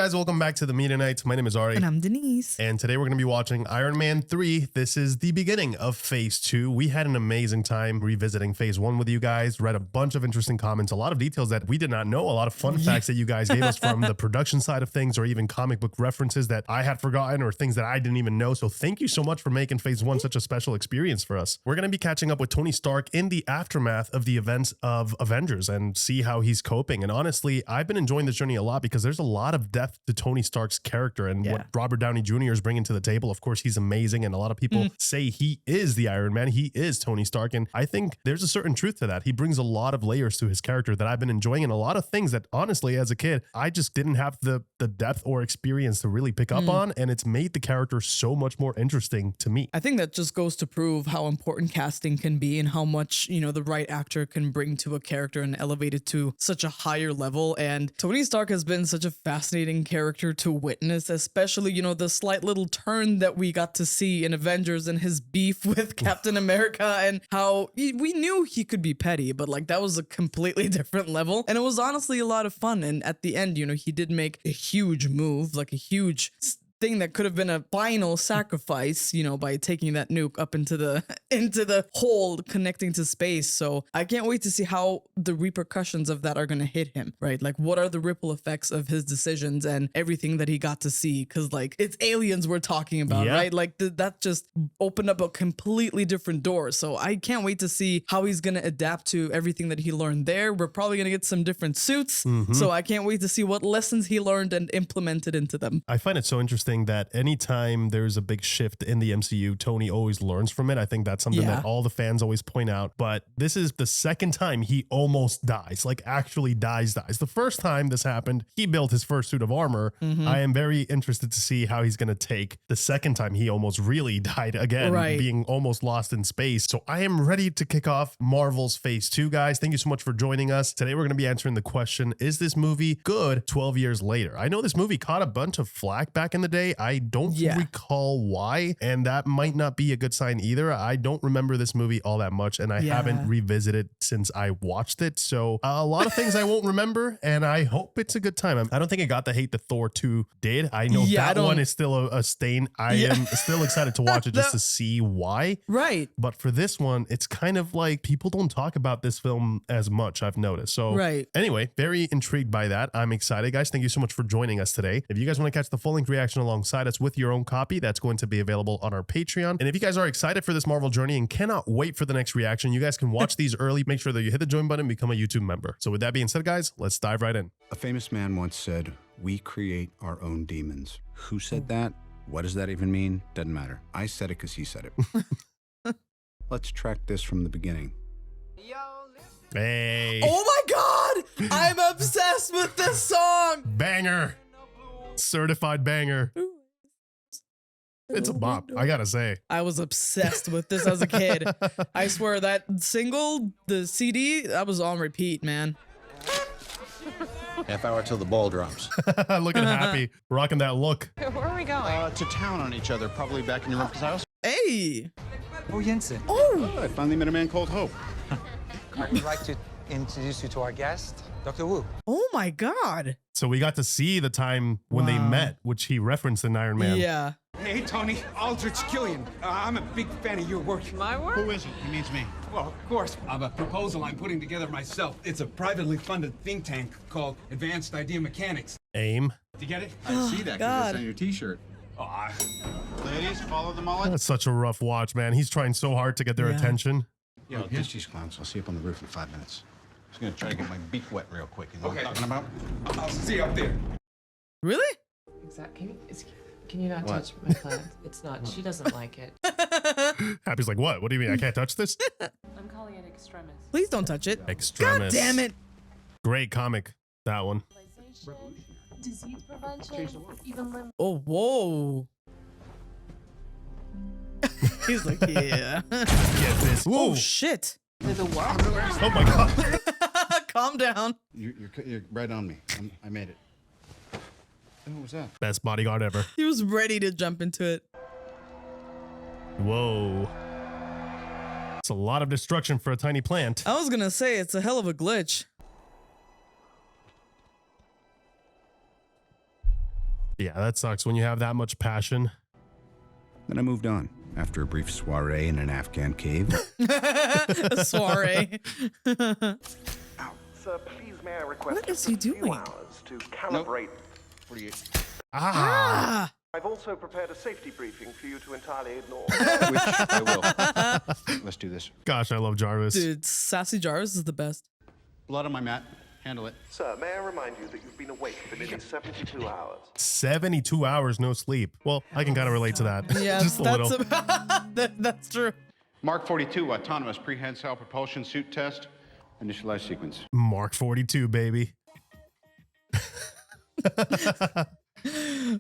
guys? Welcome back to the Media Nights. My name is Ari. And I'm Denise. And today we're going to be watching Iron Man 3. This is the beginning of Phase 2. We had an amazing time revisiting Phase 1 with you guys. Read a bunch of interesting comments, a lot of details that we did not know, a lot of fun facts that you guys gave us from the production side of things, or even comic book references that I had forgotten or things that I didn't even know. So thank you so much for making Phase 1 such a special experience for us. We're going to be catching up with Tony Stark in the aftermath of the events of Avengers and see how he's coping. And honestly, I've been enjoying this journey a lot because there's a lot of depth to Tony Stark's character and what Robert Downey Jr. is bringing to the table. Of course, he's amazing, and a lot of people say he is the Iron Man. He is Tony Stark, and I think there's a certain truth to that. He brings a lot of layers to his character that I've been enjoying, and a lot of things that honestly, as a kid, I just didn't have the depth or experience to really pick up on, and it's made the character so much more interesting to me. I think that just goes to prove how important casting can be and how much, you know, the right actor can bring to a character and elevate it to such a higher level. And Tony Stark has been such a fascinating character to witness, especially, you know, the slight little turn that we got to see in Avengers and his beef with Captain America, and how we knew he could be petty, but like that was a completely different level. And it was honestly a lot of fun. And at the end, you know, he did make a huge move, like a huge thing that could have been a final sacrifice, you know, by taking that nuke up into the hole connecting to space. So I can't wait to see how the repercussions of that are going to hit him, right? Like, what are the ripple effects of his decisions and everything that he got to see? Because like, it's aliens we're talking about, right? Like that just opened up a completely different door. So I can't wait to see how he's going to adapt to everything that he learned there. We're probably going to get some different suits. So I can't wait to see what lessons he learned and implemented into them. I find it so interesting that anytime there's a big shift in the MCU, Tony always learns from it. I think that's something that all the fans always point out. But this is the second time he almost dies, like actually dies. The first time this happened, he built his first suit of armor. I am very interested to see how he's going to take the second time he almost really died again, being almost lost in space. So I am ready to kick off Marvel's Phase 2, guys. Thank you so much for joining us. Today we're going to be answering the question, is this movie good 12 years later? I know this movie caught a bunch of flack back in the day. I don't recall why, and that might not be a good sign either. I don't remember this movie all that much, and I haven't revisited since I watched it. So a lot of things I won't remember, and I hope it's a good time. I don't think it got the hate that Thor 2 did. I know that one is still a stain. I am still excited to watch it just to see why. Right. But for this one, it's kind of like people don't talk about this film as much, I've noticed. So anyway, very intrigued by that. I'm excited, guys. Thank you so much for joining us today. If you guys want to catch the full-length reaction alongside us with your own copy, that's going to be available on our Patreon. And if you guys are excited for this Marvel journey and cannot wait for the next reaction, you guys can watch these early. Make sure that you hit the join button and become a YouTube member. So with that being said, guys, let's dive right in. A famous man once said, "We create our own demons." Who said that? What does that even mean? Doesn't matter. I said it because he said it. Let's track this from the beginning. Hey. Oh my God! I'm obsessed with this song! Banger. Certified banger. It's a bop, I gotta say. I was obsessed with this as a kid. I swear that single, the CD, that was on repeat, man. Half hour till the ball drops. Looking happy, rocking that look. Where are we going? To town on each other, probably back in your room, because I also... Hey! Oh, Jensen. Oh, I finally met a man called Hope. I would like to introduce you to our guest, Dr. Wu. Oh my God. So we got to see the time when they met, which he referenced in Iron Man. Yeah. Hey, Tony. Aldrich Killian. I'm a big fan of your work. My work? Who is he? He means me. Well, of course. I have a proposal I'm putting together myself. It's a privately funded think tank called Advanced Idea Mechanics. AIM. Did you get it? I see that because it's on your t-shirt. Ladies, follow the mullet. That's such a rough watch, man. He's trying so hard to get their attention. Yo, ditch these clowns. I'll see you up on the roof in 5 minutes. Just gonna try to get my beak wet real quick. You know what I'm talking about? I'll see you up there. Really? Exactly. Can you not touch my plant? It's not. She doesn't like it. Happy's like, what? What do you mean? I can't touch this? I'm calling it Extremis. Please don't touch it. Extremis. God damn it. Great comic, that one. Disease prevention. Even limb. Oh, whoa. He's like, yeah. Get this. Whoa. Oh, shit. The what? Oh my God. Calm down. You're right on me. I made it. What was that? Best bodyguard ever. He was ready to jump into it. Whoa. It's a lot of destruction for a tiny plant. I was gonna say, it's a hell of a glitch. Yeah, that sucks when you have that much passion. Then I moved on after a brief soiree in an Afghan cave. A soiree. Sir, please may I request What is he doing? hours to calibrate. 48. Ah! I've also prepared a safety briefing for you to entirely ignore. Which I will. Let's do this. Gosh, I love Jarvis. Dude, Sassy Jarvis is the best. Blood on my mat. Handle it. Sir, may I remind you that you've been awake for nearly 72 hours. 72 hours no sleep. Well, I can kind of relate to that. Yeah, Just a little. That's true. Mark 42, autonomous prehensile propulsion suit test. Initialize sequence. Mark 42, baby.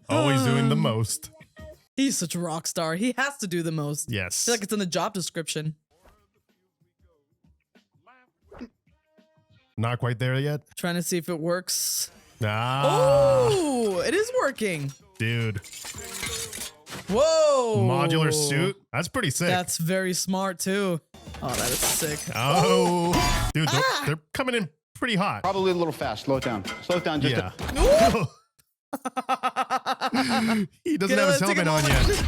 Always doing the most. He's such a rock star. He has to do the most. Yes. I feel like it's in the job description. Not quite there yet. Trying to see if it works. Ah, Oh, it is working. dude. Whoa. Modular suit. That's pretty sick. That's very smart too. Oh, that is sick. Oh, dude, they're coming in pretty hot. Probably a little fast. Slow it down. Slow it down just Yeah. a... He doesn't have his helmet on yet.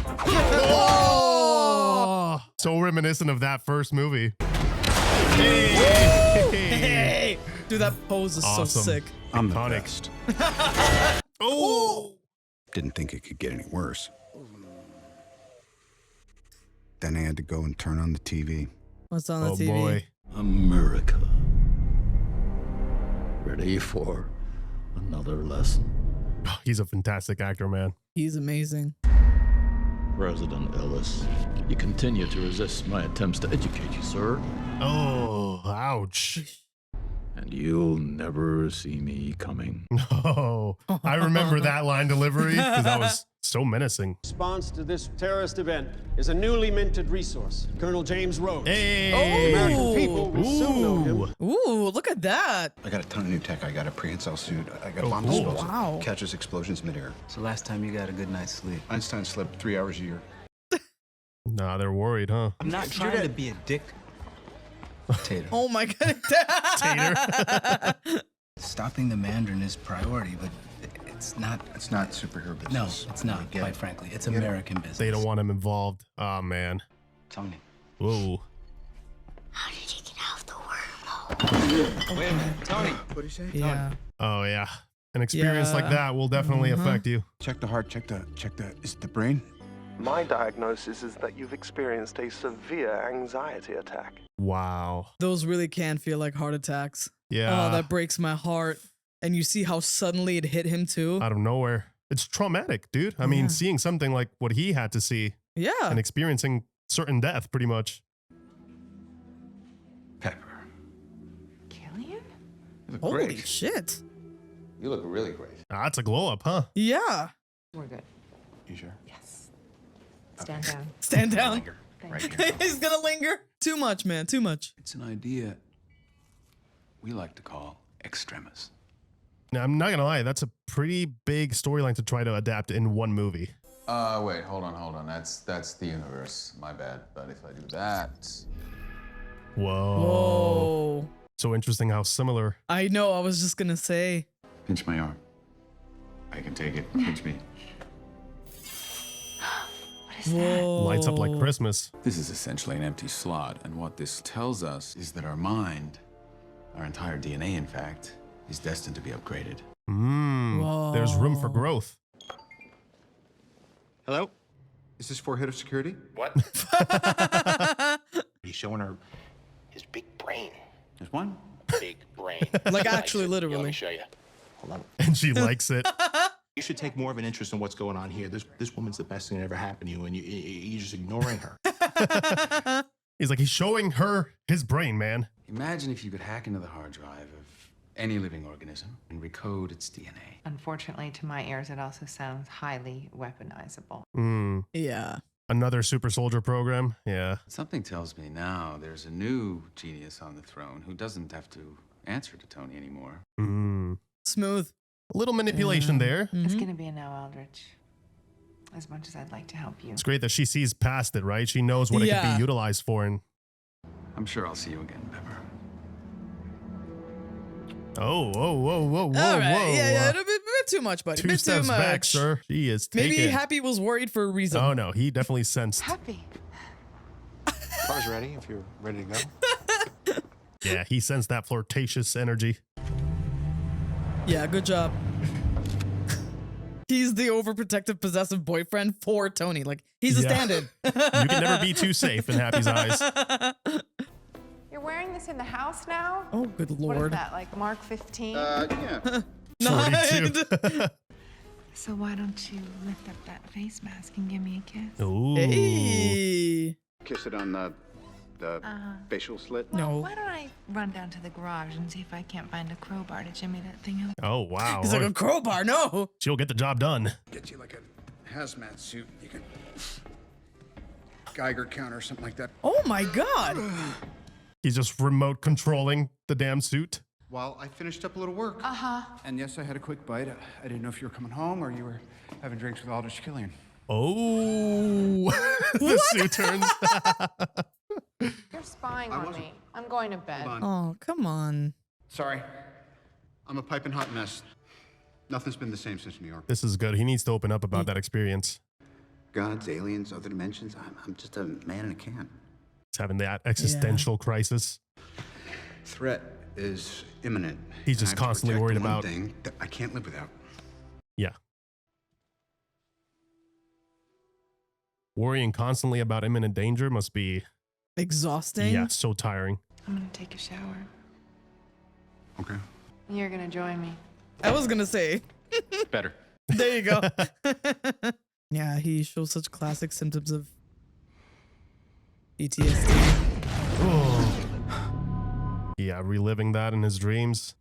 Oh, so reminiscent of that first movie. Hey, dude, that pose is Awesome. so sick. I'm the Iconic. best. Oh, Didn't think it could get any worse. Then I had to go and turn on the TV. What's on the oh TV? boy. America. Ready for another lesson? He's a fantastic actor, man. He's amazing. President Ellis, you continue to resist my attempts to educate you, sir. Oh, ouch. And you'll never see me coming. Oh, I remember that line delivery because that was so menacing. Response to this terrorist event is a newly minted resource. Colonel James Rhodes. Hey. The American people will soon know him. Ooh, look at that. I got a ton of new tech. I got a prehensile suit. I got a bomb cool. disposal. Wow. Catches explosions midair. It's the last time you got a good night's sleep. Einstein slept 3 hours a year. Nah, they're worried, huh? I'm not trying to be a dick. Tater. Oh my god. Tater. Stopping the Mandarin is priority, but it's not. It's not superhero business. No, it's not, Get quite it. frankly. It's Get it. American business. They don't want him involved. Oh, man. Tony. Whoa. How did you get out of the wormhole? Wait a minute. Tony. What do you say? Yeah. Oh, yeah. An experience like Yeah. that will definitely affect you. Check the heart. Check the. Is it the brain? My diagnosis is that you've experienced a severe anxiety attack. Wow. Those really can feel like heart attacks. Yeah. Oh, that breaks my heart. And you see how suddenly it hit him too. Out of nowhere. It's traumatic, dude. I mean, seeing something like what he had to see Yeah. and experiencing certain death, pretty much. Pepper. Killian? You look Holy great. shit. You look really great. Ah, that's a glow up, huh? Yeah. We're good. You sure? Yes. Stand down. Stand down. Right here. He's gonna linger. Too much, man. Too much. It's an idea we like to call extremis. Now, I'm not going to lie. That's a pretty big storyline to try to adapt in one movie. Wait, hold on. That's the universe. My bad. But if I do that, Whoa. Whoa. So interesting how similar. I know. I was just gonna say. Pinch my arm. I can take it. Pinch me. What is that? Whoa. Lights up like Christmas. This is essentially an empty slot, and what this tells us is that our mind, our entire DNA, in fact, is destined to be upgraded. There's room for Whoa. growth. Hello? Is this for head of security? What? He's showing her his big brain. There's one. Big brain. Like actually, Let literally. me show you. Hold on. And she likes it. You should take more of an interest in what's going on here. This woman's the best thing that ever happened to you, and you're just ignoring her. He's like, he's showing her his brain, man. Imagine if you could hack into the hard drive of any living organism and recode its DNA. Unfortunately, to my ears, it also sounds highly weaponizable. Yeah. Another super soldier program. Yeah. Something tells me now there's a new genius on the throne who doesn't have to answer to Tony anymore. Smooth. A little manipulation there. It's gonna be a no, Aldrich. As much as I'd like to help you. It's great that she sees past it, right? She knows what it could Yeah. be utilized for. And I'm sure I'll see you again, Pepper. whoa. All right. Yeah. bit too much, buddy. Two Bit too steps much. back, sir. He is taken. Maybe Happy was worried for a reason. Oh no, he definitely sensed. Happy. Car's ready if you're ready to go. Yeah, he sensed that flirtatious energy. Yeah, good job. He's the overprotective, possessive boyfriend for Tony. Like, he's a stand-in. You can never be too safe in Happy's eyes. You're wearing this in the house now? Oh, good What lord. is that, like Mark 15? Yeah. Nice. So why don't you lift up that face mask and give me a kiss? Ooh. Hey. Kiss it on the facial slit. No. Why don't I run down to the garage and see if I can't find a crowbar to jimmy that thing up? Oh wow. He's like, a crowbar, no. She'll get the job done. Get you like a hazmat suit. You can Geiger counter or something like that. Oh my god. He's just remote controlling the damn suit. Well, I finished up a little work. And yes, I had a quick bite. I didn't know if you were coming home or you were having drinks with Aldous Killian. Oh, the suit turns. You're spying on me. I'm going to bed. Hold on. Oh, come on. Sorry. I'm a piping hot mess. Nothing's been the same since New York. This is good. He needs to open up about that experience. Gods, aliens, other dimensions. I'm just a man in a can. He's having that existential crisis. Threat is imminent. He's just and I have to constantly protect worried the one about. thing that I can't live without. Yeah. Worrying constantly about imminent danger must be Exhausting. Yeah, so tiring. I'm gonna take a shower. Okay. You're going to join me. I was gonna say. Better. There you go. Yeah, he shows such classic symptoms of PTSD. Oh. Yeah, reliving that in his dreams.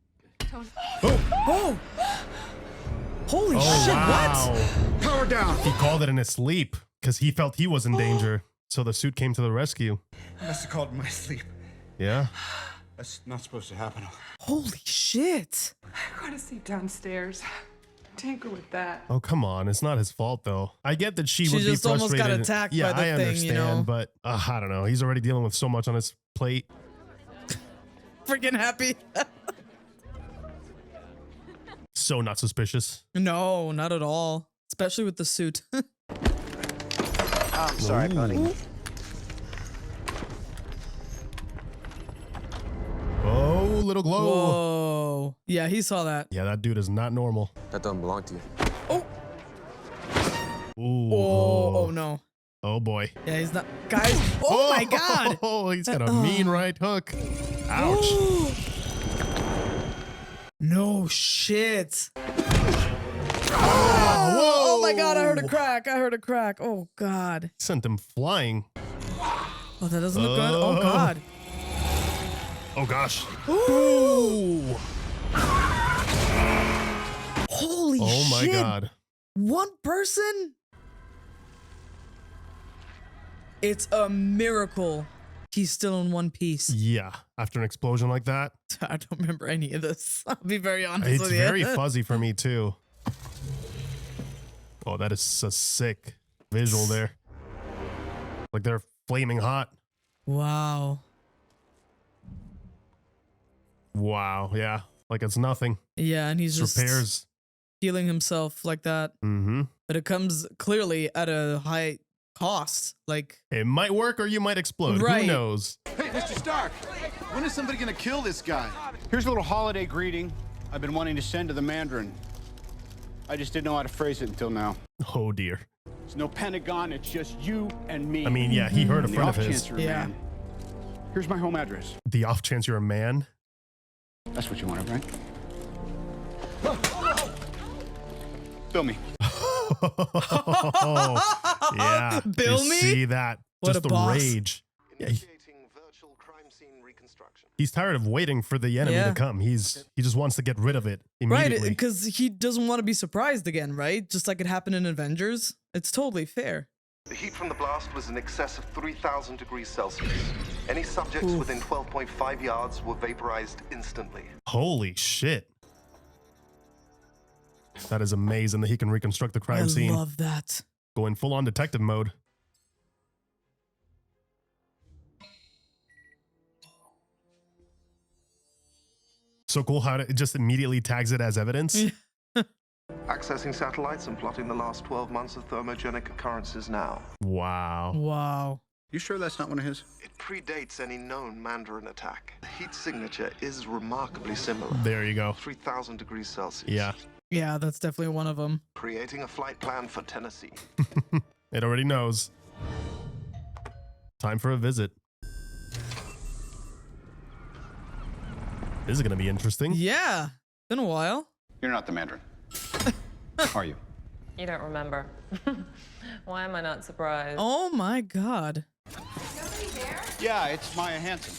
Oh! Holy shit, wow. what? Power down. He called it in his sleep because he felt he was in danger. So the suit came to the rescue. I must have called in my sleep. Yeah. That's not supposed to happen. Holy shit. I got a seat downstairs. Tinker with that. Oh, come on. It's not his fault, though. I get that she would be just almost got frustrated. attacked Yeah, by the I thing, understand, you know? but I don't know. He's already dealing with so much on his plate. Freaking Happy. So not suspicious. No, not at all. Especially with the suit. I'm sorry, buddy. Oh, little glow. Whoa. Yeah, he saw that. Yeah, that dude is not normal. That doesn't belong to you. Oh. Ooh. Oh no. Oh boy. Yeah, he's not. Guys. Oh my god. Oh, he's got a mean right hook. Ouch. No shit. Oh my god, I heard a crack. I heard a crack. Oh god. Sent him flying. Oh, that doesn't look good. Oh god. Oh gosh. Ooh. Holy shit. Oh my god. One person? It's a miracle he's still in one piece. Yeah. After an explosion like that. I don't remember any of this. I'll be very honest It's with you. very fuzzy for me too. Oh, that is a sick visual there. Like they're flaming hot. Wow. Wow. Yeah. Like it's nothing. Yeah, and he's just repairs. healing himself like that. Mm-hmm. But it comes clearly at a high cost. Like it might work or you might explode. Right. Who knows? Hey, Mr. Stark, when is somebody gonna kill this guy? Here's a little holiday greeting I've been wanting to send to the Mandarin. I just didn't know how to phrase it until now. Oh dear. It's no Pentagon, it's just you and me. I mean, yeah, he heard a And friend the of off his. chance you're a man. Here's my home address. The off chance you're a man. That's what you wanted, right? Bill me. Oh, yeah. Bill You me? see that? What Just a the boss. rage. Yeah, he's tired of waiting for the enemy Yeah. to come. He just wants to get rid of it immediately. right, because he doesn't want to be surprised again, right? Just like it happened in Avengers. It's totally fair. The heat from the blast was in excess of 3,000 degrees Celsius. Any subjects within 12.5 yards were vaporized instantly. Holy shit. That is amazing that he can reconstruct the crime scene. I love that. Going full on detective mode. So cool how it just immediately tags it as evidence. Accessing satellites and plotting the last 12 months of thermogenic occurrences now. Wow. Wow. You sure that's not one of his? It predates any known Mandarin attack. The heat signature is remarkably similar. There you go. 3,000 degrees Celsius. Yeah. Yeah, that's definitely one of them. Creating a flight plan for Tennessee. It already knows. Time for a visit. This is going to be interesting. Yeah. Been a while. You're not the Mandarin. Are you? You don't remember. Why am I not surprised? Oh my God. Yeah, it's Maya Hansen.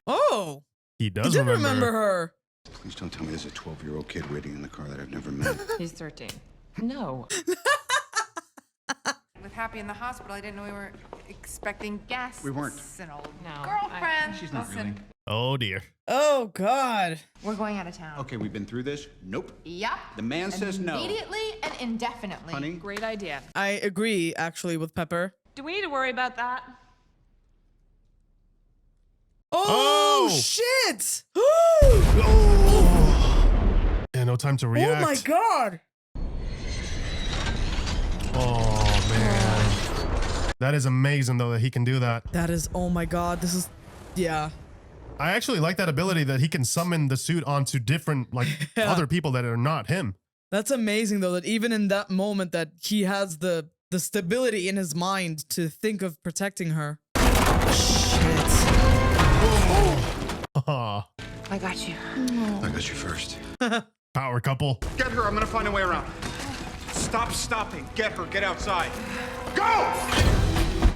Oh. He does did remember her. Please don't tell me there's a 12-year-old kid waiting in the car that I've never met. He's 13. No. With Happy in the hospital, I didn't know we were expecting guests. We weren't. An old No, girlfriend. She's not really. Oh, dear. Oh God. We're going out of town. Okay, we've been through this. Nope. Yep. The man says no. Immediately and indefinitely. Honey? Great idea. I agree, actually, with Pepper. Do we need to worry about that? Oh, Oh! shit. Yeah, no time to react. Oh my God. Oh, man. That is amazing, though, that he can do that. That is, oh my God. This is, yeah. I actually like that ability that he can summon the suit onto different, like, Yeah. other people that are not him. That's amazing, though, that even in that moment that he has the stability in his mind to think of protecting her. Shit. Ah, I got you. I got you first. power couple. Get her. I'm gonna find a way around. Stop stopping. Get her. Get outside. Go!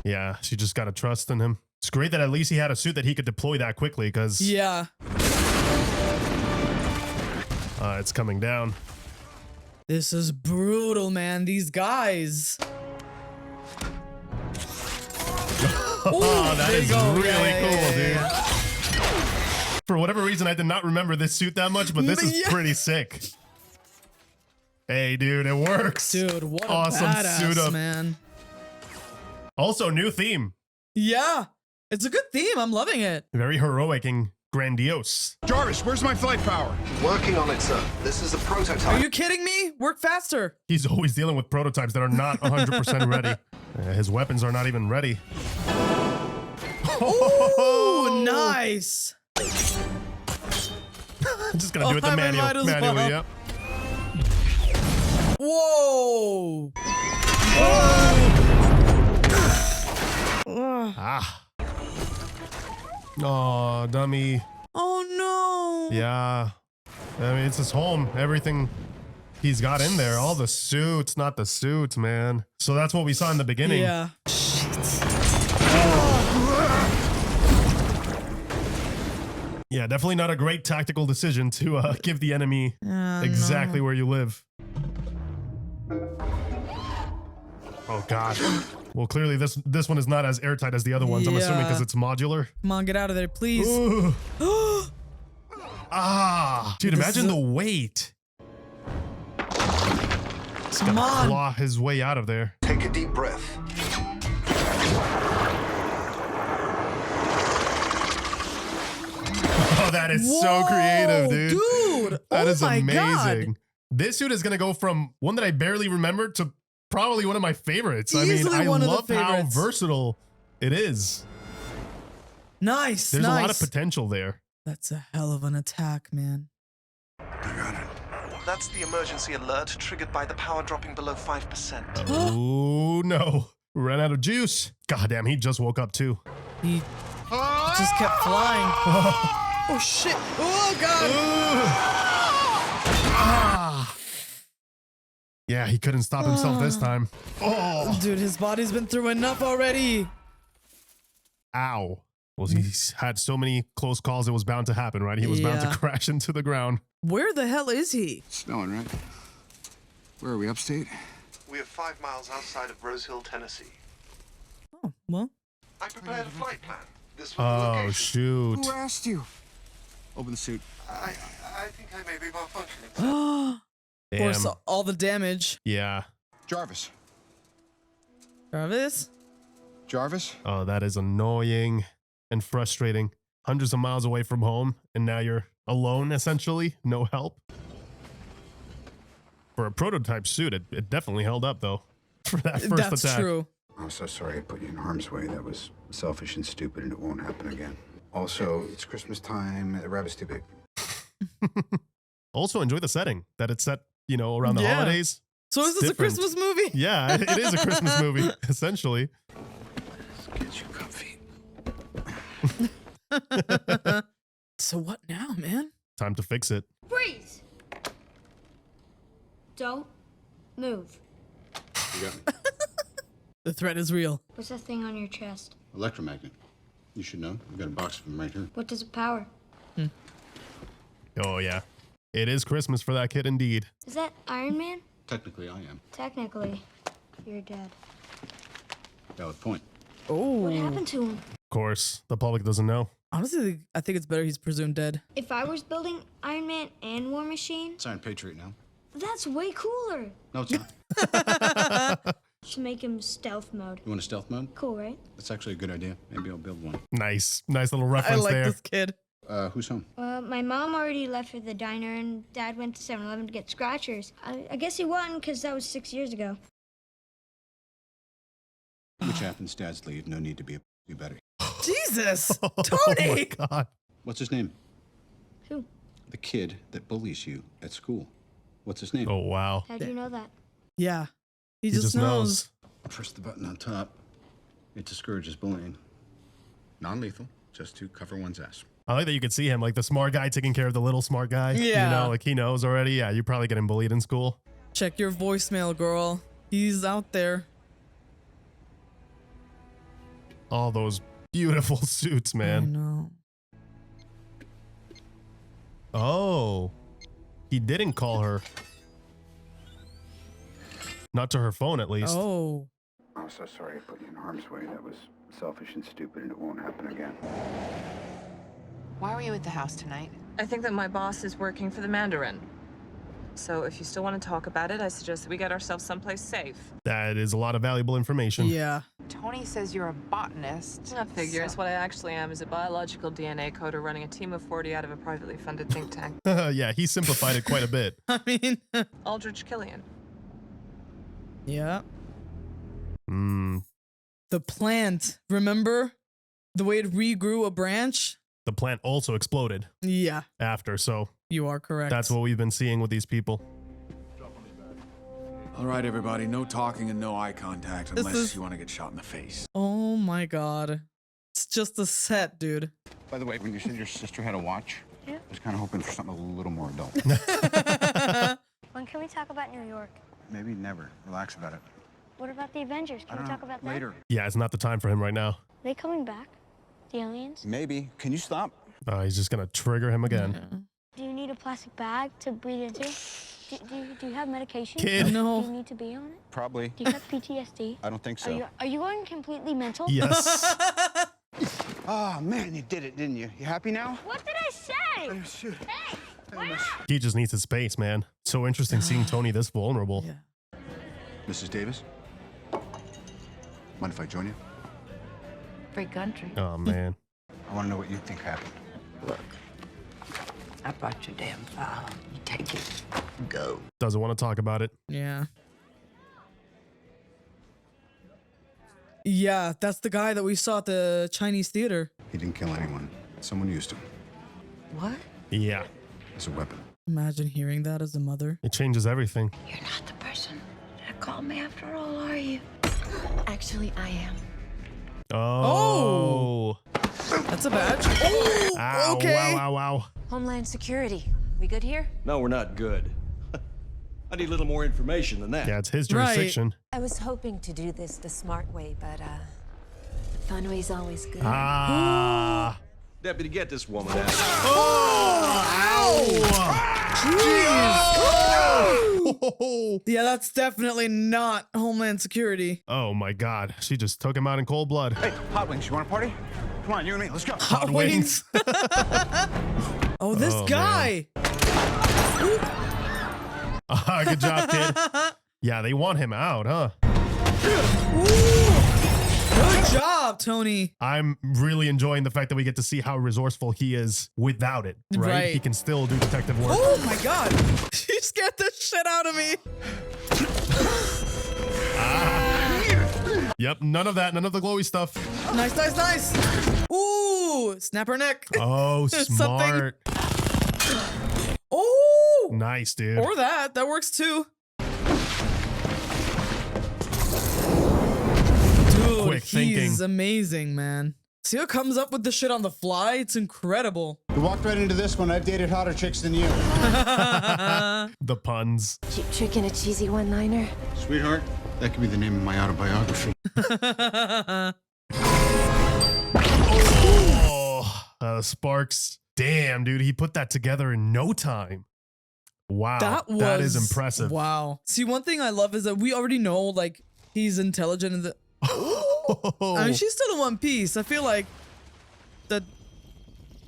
Yeah, she just got to trust in him. It's great that at least he had a suit that he could deploy that quickly, because Yeah. it's coming down. This is brutal, man. These guys. Oh, that there you is go. really Yeah, cool, yeah, dude. yeah. For whatever reason, I did not remember this suit that much, but this is Yeah. pretty sick. Hey, dude, it works. Dude, what a Awesome badass, suit up. man. Also, new theme. Yeah. It's a good theme. I'm loving it. Very heroic and grandiose. Jarvis, where's my flight power? Working on it, sir. This is a prototype. Are you kidding me? Work faster. He's always dealing with prototypes that are not 100% ready. His weapons are not even ready. Ooh, nice. I'm just gonna do it the I might as manually, well. yep. Whoa. Ah. Oh, dummy. Oh no. Yeah. I mean, it's his home. Everything he's got in there. All the suits, not the suits, man. So that's what we saw in the beginning. Yeah. Yeah, definitely not a great tactical decision to give the enemy exactly where you live. Oh God. Well, clearly this one is not as airtight as the other ones. I'm assuming because it's modular. Come on, get out of there, please. Ah, dude, imagine the weight. He's Come gonna on. claw his way out of there. Take a deep breath. Oh, that is so creative, dude. Dude, That oh is my amazing. God. This suit is gonna go from one that I barely remember to probably one of my favorites. Easily I mean, I one of the love how favorites. versatile it is. Nice. There's nice. a lot of potential there. That's a hell of an attack, man. That's the emergency alert triggered by the power dropping below 5%. Oh no, ran out of juice. God damn, he just woke up too. He just kept flying. Oh shit. Oh God. Ah. Yeah, he couldn't stop himself this time. Oh, Dude, his body's been through enough already. ow. Well, he's had so many close calls, it was bound to happen, right? He was bound Yeah. to crash into the ground. Where the hell is he? Snowing, right? Where are we, upstate? We are 5 miles outside of Rose Hill, Tennessee. Oh, well. I prepared a flight plan. This was the Oh, location. shoot. Who asked you? Open the suit. I think I may be malfunctioning. Of course, Damn. all the damage. Yeah. Jarvis. Jarvis? Jarvis? Oh, that is annoying and frustrating. Hundreds of miles away from home, and now you're alone, essentially. No help. For a prototype suit, it definitely held up, though, for that first attack. That's true. I'm so sorry I put you in harm's way. That was selfish and stupid, and it won't happen again. Also, it's Christmas time. The rabbit's too big. Also, enjoy the setting that it's set, you know, around the holidays. So is this different. a Christmas movie? Yeah, it is a Christmas movie, essentially. Let's get you comfy. So what now, man? Time to fix it. Freeze! Don't move. You got me. The threat is real. What's that thing on your chest? Electromagnet. You should know. I've got a box of them right here. What does it power? Oh, yeah. It is Christmas for that kid, indeed. Is that Iron Man? Technically, I am. Technically, you're dead. Valid point. Oh. What happened to him? Of course, the public doesn't know. Honestly, I think it's better he's presumed dead. If I was building Iron Man and War Machine, It's Iron Patriot now. that's way cooler. No, it's not. To make him stealth mode. You want a stealth mode? Cool, right? That's actually a good idea. Maybe I'll build one. Nice little I reference like there. this kid. Who's home? My mom already left for the diner, and Dad went to 7-Eleven to get scratchers. I guess he won, because that was 6 years ago. Which happens, Dad's leave. No need to be a better. Jesus! Oh Tony! my God. What's his name? Who? The kid that bullies you at school. What's his name? Oh, wow. How do you know that? Yeah. He just knows. Press the button on top. It discourages bullying. Non-lethal, just to cover one's ass. I like that you could see him, like the smart guy taking care of the little smart guy. Yeah. You know, like he knows already. Yeah, you're probably getting bullied in school. Check your voicemail, girl. He's out there. All those beautiful suits, I man. know. Oh. He didn't call her. Not to her phone, at least. Oh. I'm so sorry I put you in harm's way. That was selfish and stupid, and it won't happen again. Why were you at the house tonight? I think that my boss is working for the Mandarin. So if you still want to talk about it, I suggest that we get ourselves someplace safe. That is a lot of valuable information. Yeah. Tony says you're a botanist. That figures. What I actually am is a biological DNA coder running a team of 40 out of a privately funded think tank. Yeah, he simplified it quite a bit. I mean... Aldrich Killian. Yeah. Hmm. The plant, remember? The way it regrew a branch? The plant also exploded. Yeah. After, so... You are correct. That's what we've been seeing with these people. All right, everybody, no talking and no eye contact unless you want to get shot in the face. Oh my God. It's just a set, dude. By the way, when you said your sister had a watch, Yeah. I was kind of hoping for something a little more adult. When can we talk about New York? Maybe never. Relax about it. What about the Avengers? Can we talk about that? Later. Yeah, it's not the time for him right now. Are they coming back? The aliens? Maybe. Can you stop? He's just gonna trigger him again. Do you need a plastic bag to breathe into? Do you have medication? Kid. No. Do you need to be on it? Probably. Do you have PTSD? I don't think so. Are you going completely mental? Yes. Oh, man, you did it, didn't you? You happy now? What did I say? Shoot. Hey, wait up! He just needs his space, man. So interesting seeing Tony this vulnerable. Yeah. Mrs. Davis? Mind if I join you? Free country. Oh, man. I want to know what you think happened. Look, I brought your damn file. You take it. Go. Doesn't want to talk about it. Yeah. Yeah, that's the guy that we saw at the Chinese theater. He didn't kill anyone. Someone used him What? Yeah. as a weapon. Imagine hearing that as a mother. It changes everything. You're not the person that called me after all, are you? Actually, I am. Oh. That's a badge. Oh, Ow, okay. Wow, wow, wow. Homeland Security. We good here? No, we're not good. I need a little more information than that. Yeah, it's his jurisdiction. I was hoping to do this the smart way, but the fun way's always good. Ah. Deputy, get this woman out. Oh! Yeah, that's definitely not Homeland Security. Oh my God. She just took him out in cold blood. Hey, Hot Wings, you want to party? Come on, you and me, let's go. Hot wings. Oh, this guy. Good job, kid. Yeah, they want him out, huh? Good job, Tony. I'm really enjoying the fact that we get to see how resourceful he is without it, right? He can still do detective work. Oh my God. She scared the shit out of me. Yep, none of that. None of the glowy stuff. Nice, nice, nice. Ooh, snap her neck. Oh, smart. Oh. Nice, dude. Or that. That works too. Dude, Quick thinking. He's amazing, man. See how it comes up with the shit on the fly? It's incredible. You walked right into this one. I've dated hotter chicks than you. The puns. Cheap trick and a cheesy one-liner. Sweetheart, that could be the name of my autobiography. Sparks. Damn, dude. He put that together in no time. Wow. That is impressive. Wow. See, one thing I love is that we already know, like, he's intelligent in the... I mean, she's still in one piece. I feel like that...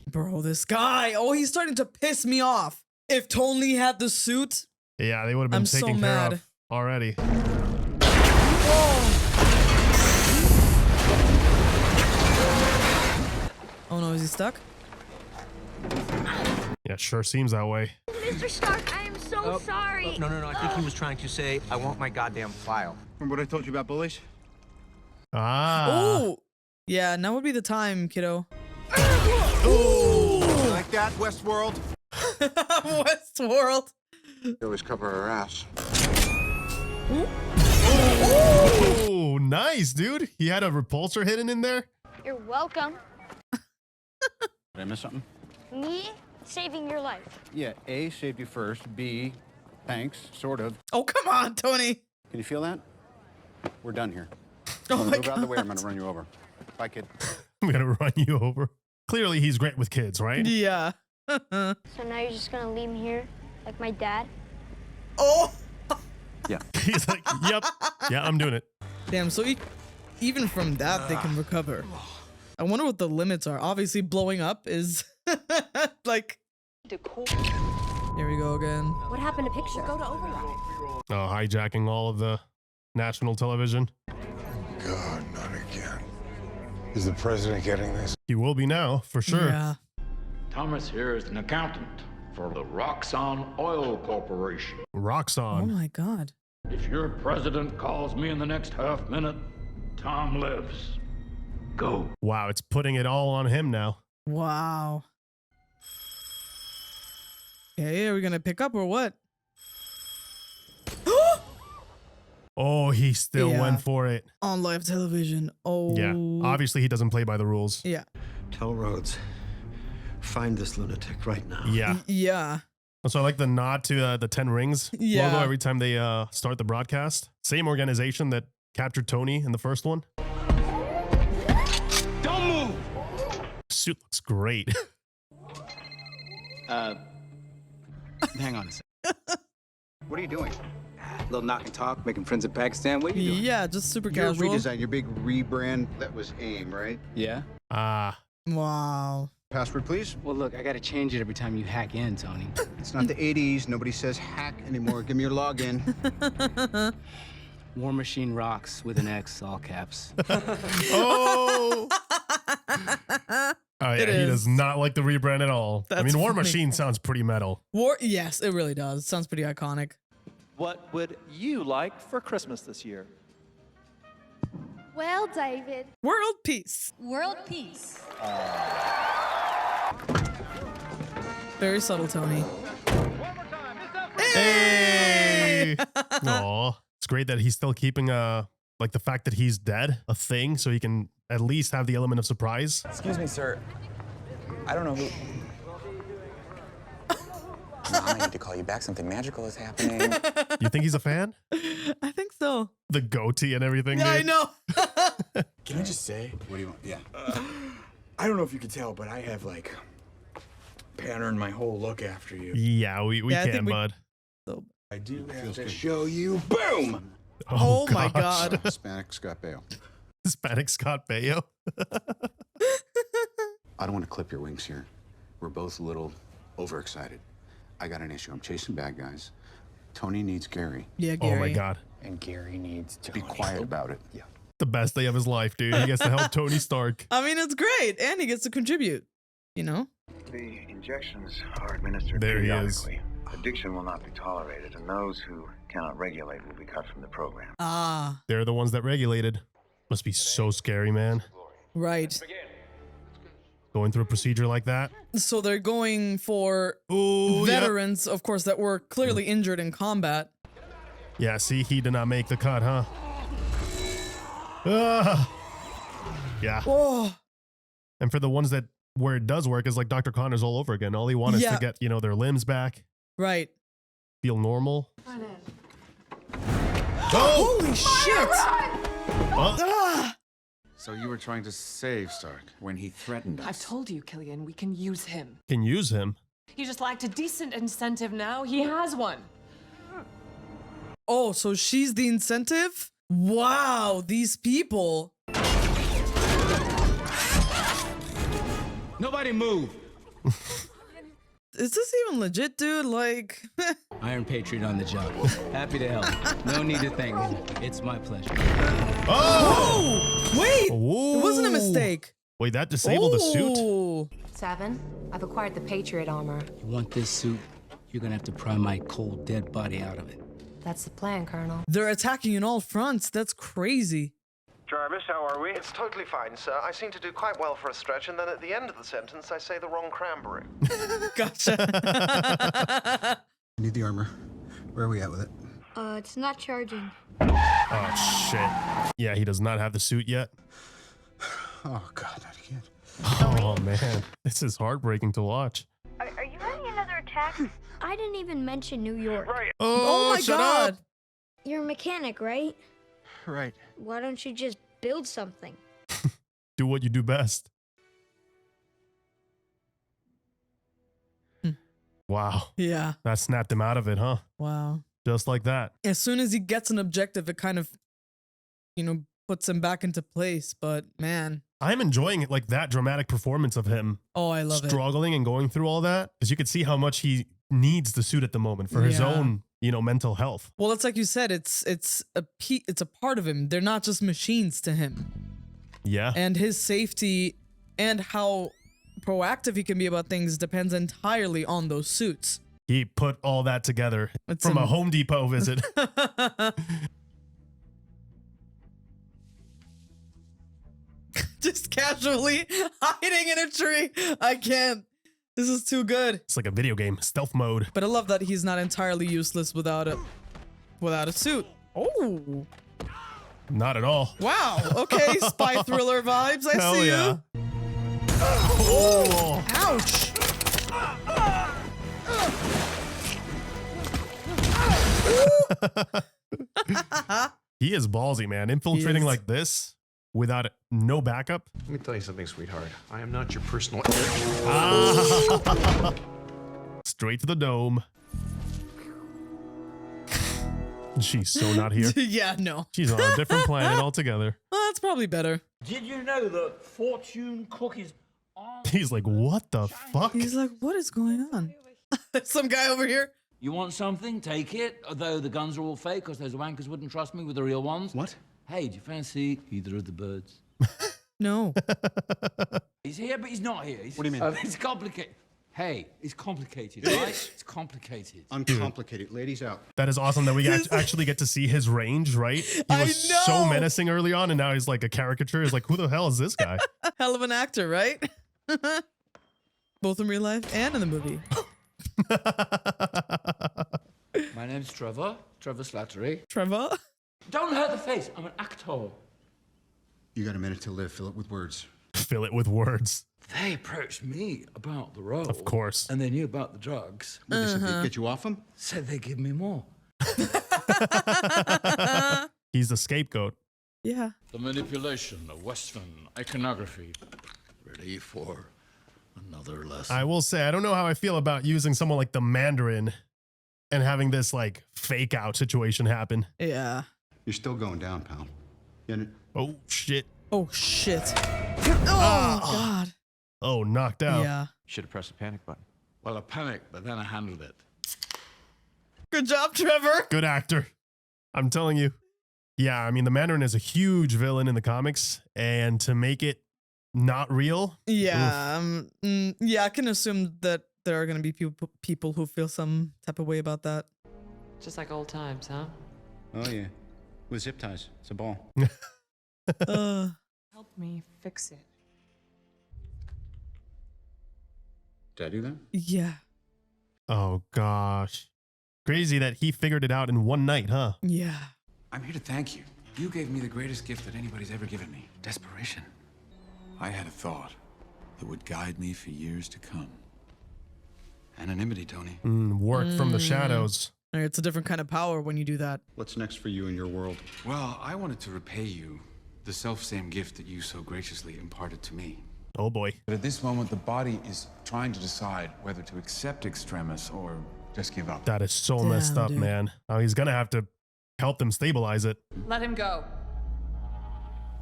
Bro, this guy. Oh, he's starting to piss me off. If Tony had the suit... Yeah, they would have been taken care of already. Oh no, is he stuck? Yeah, sure seems that way. Mr. Stark, I am so sorry. No. I think he was trying to say, I want my goddamn file. Remember what I told you about bullies? Oh, yeah. Now would be the time, kiddo. Ooh. Like that, Westworld? Westworld. They always cover our ass. Oh, nice, dude. He had a repulsor hidden in there. You're welcome. Did I miss something? Me saving your life. Yeah, A, saved you first. B, thanks, sort of. Oh, come on, Tony. Can you feel that? We're done here. Oh my Move out of the way, I'm gonna run you over. Bye, kid. I'm gonna run you over. Clearly, he's great with kids, right? Yeah. So now you're just gonna leave me here, like my dad? Oh. Yeah. He's like, yep. Yeah, I'm doing it. Damn, so even from that, they can recover. I wonder what the limits are. Obviously, blowing up is like... Here we go again. What happened to picture? Go to override. Oh, hijacking all of the national television. God, not again. Is the president getting this? He will be now, for sure. Yeah. Thomas here is an accountant for the Roxxon Oil Corporation. Roxxon. Oh my God. If your president calls me in the next half minute, Tom lives. Go. Wow, it's putting it all on him now. Wow. Okay, are we gonna pick up or what? Oh, he still went for it. On live television. Oh. Yeah, obviously he doesn't play by the rules. Yeah. Tell Rhodes, find this lunatic right now. Yeah. Yeah. So I like the nod to the 10 Rings logo every time they start the broadcast. Same organization that captured Tony in the first one. Don't move! Suit looks great. Hang on a second. What are you doing? Little knock and talk, making friends in Pakistan. What are you doing? Yeah, just super Your casual. redesign, your big rebrand, that was AIM, right? Yeah. Wow. Password, please. Well, look, I gotta change it every time you hack in, Tony. It's not the 80s. Nobody says hack anymore. Give me your login. War Machine Rocks with an X, all caps. Oh. Oh yeah, he does not like the rebrand at all. I mean, War Machine sounds pretty metal. Yes, it really does. Sounds pretty iconic. What would you like for Christmas this year? Well, David. World peace. World peace. Very subtle, Tony. Hey! Aw. It's great that he's still keeping like the fact that he's dead a thing, so he can at least have the element of surprise. Excuse me, sir. I don't know who... Mom, I need to call you back. Something magical is happening. You think he's a fan? I think so. The goatee and everything. Yeah, dude. I know. Can I just say? What do you want? Yeah. I don't know if you can tell, but I have like patterned my whole look after you. Yeah, we can, bud. I do have to show you. Boom! Oh my God. Hispanic Scott Baio. Hispanic Scott Baio. I don't want to clip your wings here. We're both a little overexcited. I got an issue. I'm chasing bad guys. Tony needs Gary. Yeah, Gary. Oh my God. And Gary needs Tony. Be quiet about it. Yeah. The best day of his life, dude. He gets to help Tony Stark. I mean, it's great. And he gets to contribute, you know? The injections are administered There he is. periodically. Addiction will not be tolerated, and those who cannot regulate will be cut from the program. Ah. They're the ones that regulated. Must be so scary, man. Right. Going through a procedure like that. So they're going for veterans, of course, that were clearly injured in combat. Yeah, see, he did not make the cut, huh? Yeah. Oh. And for the ones that where it does work is like Dr. Connor's all over again. All he wants is to get, you know, their limbs back. Right. Feel normal. Oh! Holy shit! So you were trying to save Stark when he threatened us. I've told you, Killian, we can use him. Can use him. He just lacked a decent incentive now. He has one. Oh, so she's the incentive? Wow, these people. Nobody move. Is this even legit, dude? Like... Iron Patriot on the job. Happy to help. No need to thank me. It's my pleasure. Oh! Wait! Whoa. It wasn't a mistake. Wait, that disabled the suit? 7, I've acquired the Patriot armor. You want this suit? You're gonna have to pry my cold, dead body out of it. That's the plan, Colonel. They're attacking in all fronts. That's crazy. Jarvis, how are we? It's totally fine, sir. I seem to do quite well for a stretch, and then at the end of the sentence, I say the wrong cranberry. Gotcha. I need the armor. Where are we at with it? It's not charging. Oh, shit. Yeah, he does not have the suit yet. Oh, God, not again. Oh, man. This is heartbreaking to watch. Are you having another attack? I didn't even mention New York. Right. Oh, my God. up. You're a mechanic, right? Right. Why don't you just build something? Do what you do best. Wow. Yeah. That snapped him out of it, huh? Wow. Just like that. As soon as he gets an objective, it kind of, you know, puts him back into place. But man, I'm enjoying it, like that dramatic performance of him. Oh, I love struggling and going through all that, because you could see how much he needs the suit at the moment for his own, you know, mental health. Well, it's like you said, it's a part of him. They're not just machines to him. Yeah. And his safety and how proactive he can be about things depends entirely on those suits. He put all that together It's from a Home Depot visit. Just casually hiding in a tree. I can't. This is too good. It's like a video game, stealth mode. But I love that he's not entirely useless without a suit. Oh. Not at all. Wow. Okay, spy thriller vibes. I Hell see yeah. you. Oh. Ouch. He is ballsy, man. Infiltrating like this without no backup. Let me tell you something, sweetheart. I am not your personal. Straight to the dome. She's so not here. Yeah, no. She's on a different planet altogether. Well, that's probably better. Did you know that fortune cookies are... He's like, what the fuck? He's like, what is going on? Some guy over here. You want something? Take it. Although the guns are all fake, because those wankers wouldn't trust me with the real ones. What? Hey, do you fancy either of the birds? No. He's here, but he's not here. What do you mean? It's complicated. Hey, it's complicated, right? It's complicated. Uncomplicated. Ladies out. That is awesome that we actually get to see his range, right? He was so menacing early on, and now he's like a caricature. He's like, who the hell is this guy? Hell of an actor, right? Both in real life and in the movie. My name's Trevor Slattery. Trevor? Don't hurt the face. I'm an actor. You got a minute to live. Fill it with words. Fill it with words. They approached me about the role. Of course. And they knew about the drugs. What, they said they'd get you off them? Said they'd give me more. He's the scapegoat. Yeah. The manipulation of Western iconography. Ready for another lesson. I will say, I don't know how I feel about using someone like the Mandarin and having this like fake out situation happen. Yeah. You're still going down, pal. Oh, shit. Oh, shit. Oh, God. Oh, knocked out. Yeah. Should have pressed the panic button. Well, I panicked, but then I handled it. Good job, Trevor. Good actor. I'm telling you. Yeah, I mean, the Mandarin is a huge villain in the comics, and to make it not real. Yeah, yeah, I can assume that there are going to be people who feel some type of way about that. Just like old times, huh? Oh, yeah. With zip ties. It's a ball. Help me fix it. Did I do that? Yeah. Oh, gosh. Crazy that he figured it out in one night, huh? Yeah. I'm here to thank you. You gave me the greatest gift that anybody's ever given me. Desperation. I had a thought that would guide me for years to come. Anonymity, Tony. Work from the shadows. It's a different kind of power when you do that. What's next for you in your world? Well, I wanted to repay you the self-same gift that you so graciously imparted to me. Oh, boy. But at this moment, the body is trying to decide whether to accept Extremis or just give up. That is so messed up, dude. man. Oh, he's going to have to help them stabilize it. Let him go.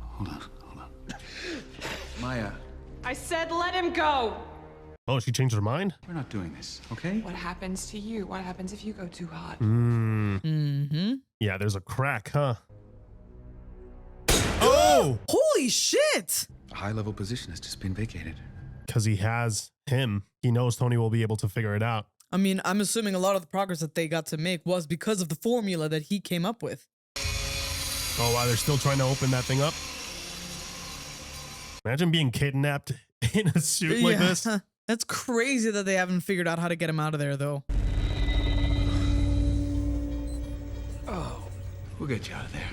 Hold on. Maya. I said let him go. Oh, she changed her mind? We're not doing this, okay? What happens to you? What happens if you go too hot? Yeah, there's a crack, huh? Oh! Holy shit! A high-level position has just been vacated. Because he has him. He knows Tony will be able to figure it out. I mean, I'm assuming a lot of the progress that they got to make was because of the formula that he came up with. Oh, wow, they're still trying to open that thing up? Imagine being kidnapped in a suit like this. That's crazy that they haven't figured out how to get him out of there, though. Oh, we'll get you out of there.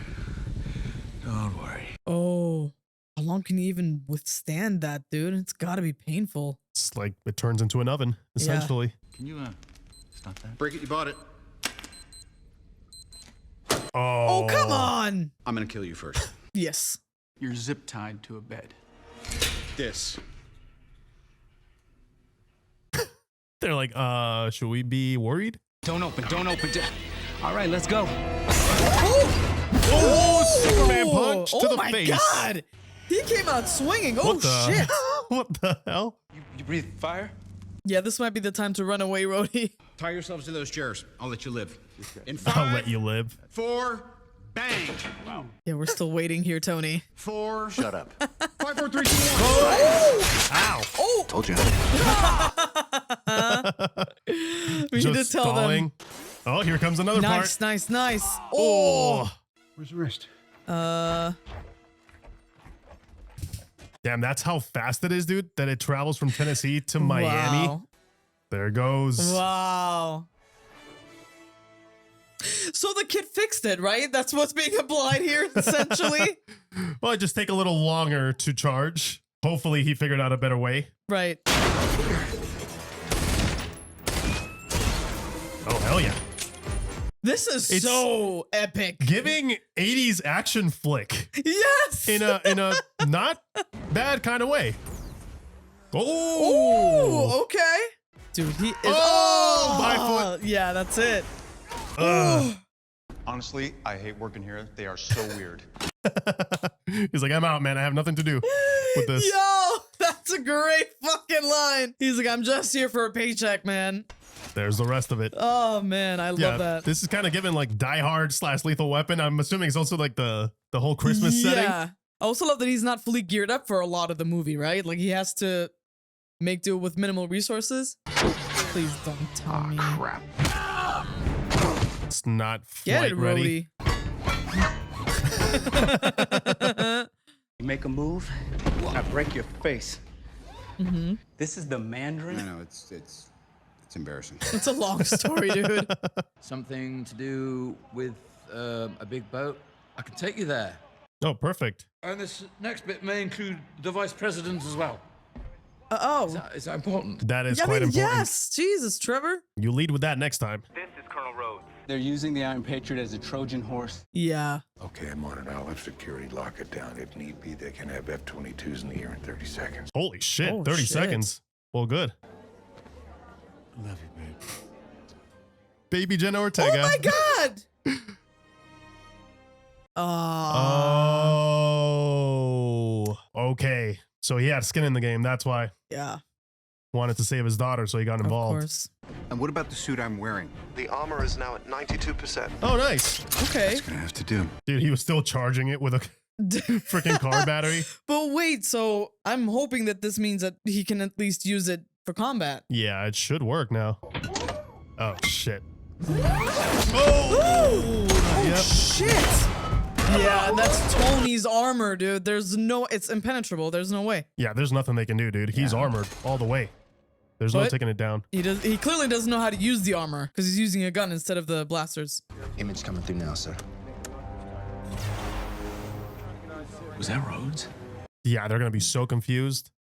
Don't worry. Oh, how long can you even withstand that, dude? It's got to be painful. It's like it turns into an oven, essentially. Can you, stop that? Break it, you bought it. Oh, come on! I'm gonna kill you first. Yes. You're zip-tied to a bed. This. They're like, should we be worried? Don't open. All right, let's go. Oh, Superman punch to the face. Oh my God! He came out swinging. What the Shit. What the hell? You breathe fire? Yeah, this might be the time to run away, Rhodey. Tie yourselves to those chairs. I'll let you live. In I'll let you live. 4, bang. Wow. Yeah, we're still waiting here, Tony. 4. Shut up. 5, 4, 3, 2, 1. Ow. Oh! Told you. We need to tell them. Oh, here comes another part. Nice. Oh. Where's the wrist? Damn, that's how fast it is, dude, that it travels from Tennessee to Miami. Wow. There it goes. Wow. So the kid fixed it, right? That's what's being implied here, essentially. Well, it just take a little longer to charge. Hopefully he figured out a better way. Right. Oh, hell yeah. This is so epic. Giving 80s action flick. Yes. In a not bad kind of way. Oh. Okay. Dude, he is. Oh, by foot. Yeah, that's it. Honestly, I hate working here. They are so weird. He's like, I'm out, man. I have nothing to do with this. Yo, that's a great fucking line. He's like, I'm just here for a paycheck, man. There's the rest of it. Oh man, I love that. This is kind of given like Die Hard / Lethal Weapon. I'm assuming it's also like the whole Christmas setting. Yeah. I also love that he's not fully geared up for a lot of the movie, right? Like he has to make do with minimal resources. Please don't tell me. Crap. It's not Get flight it, ready. You make a move, I break your face. Mm-hmm. This is the Mandarin? I know, it's embarrassing. It's a long story, dude. Something to do with a big boat? I can take you there. Oh, perfect. And this next bit may include the vice president as well. Is that important? That is quite important. Yes. Jesus, Trevor. You lead with that next time. This is Colonel Rhodes. They're using the Iron Patriot as a Trojan horse. Yeah. Okay, I'm on it. I'll have security lock it down. If need be, they can have F-22s in the air in 30 seconds. Holy shit, Oh, 30 shit. seconds. Well, good. Love you, babe. Baby Jenna Ortega. Oh my God. Oh. Okay. So he had skin in the game. That's why. Yeah. Wanted to save his daughter, so he got involved. Of course. And what about the suit I'm wearing? The armor is now at 92%. Oh, nice. Okay. That's gonna have to do. Dude, he was still charging it with a freaking car battery. But wait, so I'm hoping that this means that he can at least use it for combat. Yeah, it should work now. Oh, shit. Oh, shit. Yeah, that's Tony's armor, dude. It's impenetrable. There's no way. Yeah, there's nothing they can do, dude. He's armored all the way. There's no taking it down. He clearly doesn't know how to use the armor because he's using a gun instead of the blasters. Image coming through now, sir. Was that Rhodes? Yeah, they're gonna be so confused.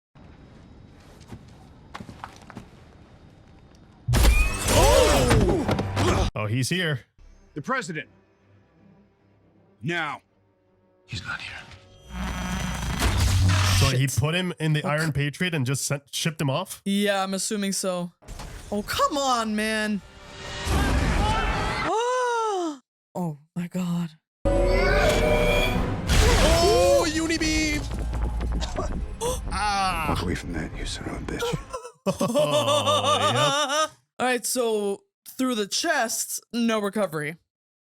Oh, he's here. The president. Now. He's not here. So he put him in the Iron Patriot and just shipped him off? Yeah, I'm assuming so. Oh, come on, man. Oh my god. Oh, Unibeam! Walk away from that, you son of a bitch. Oh, All right, so through the chest, no recovery.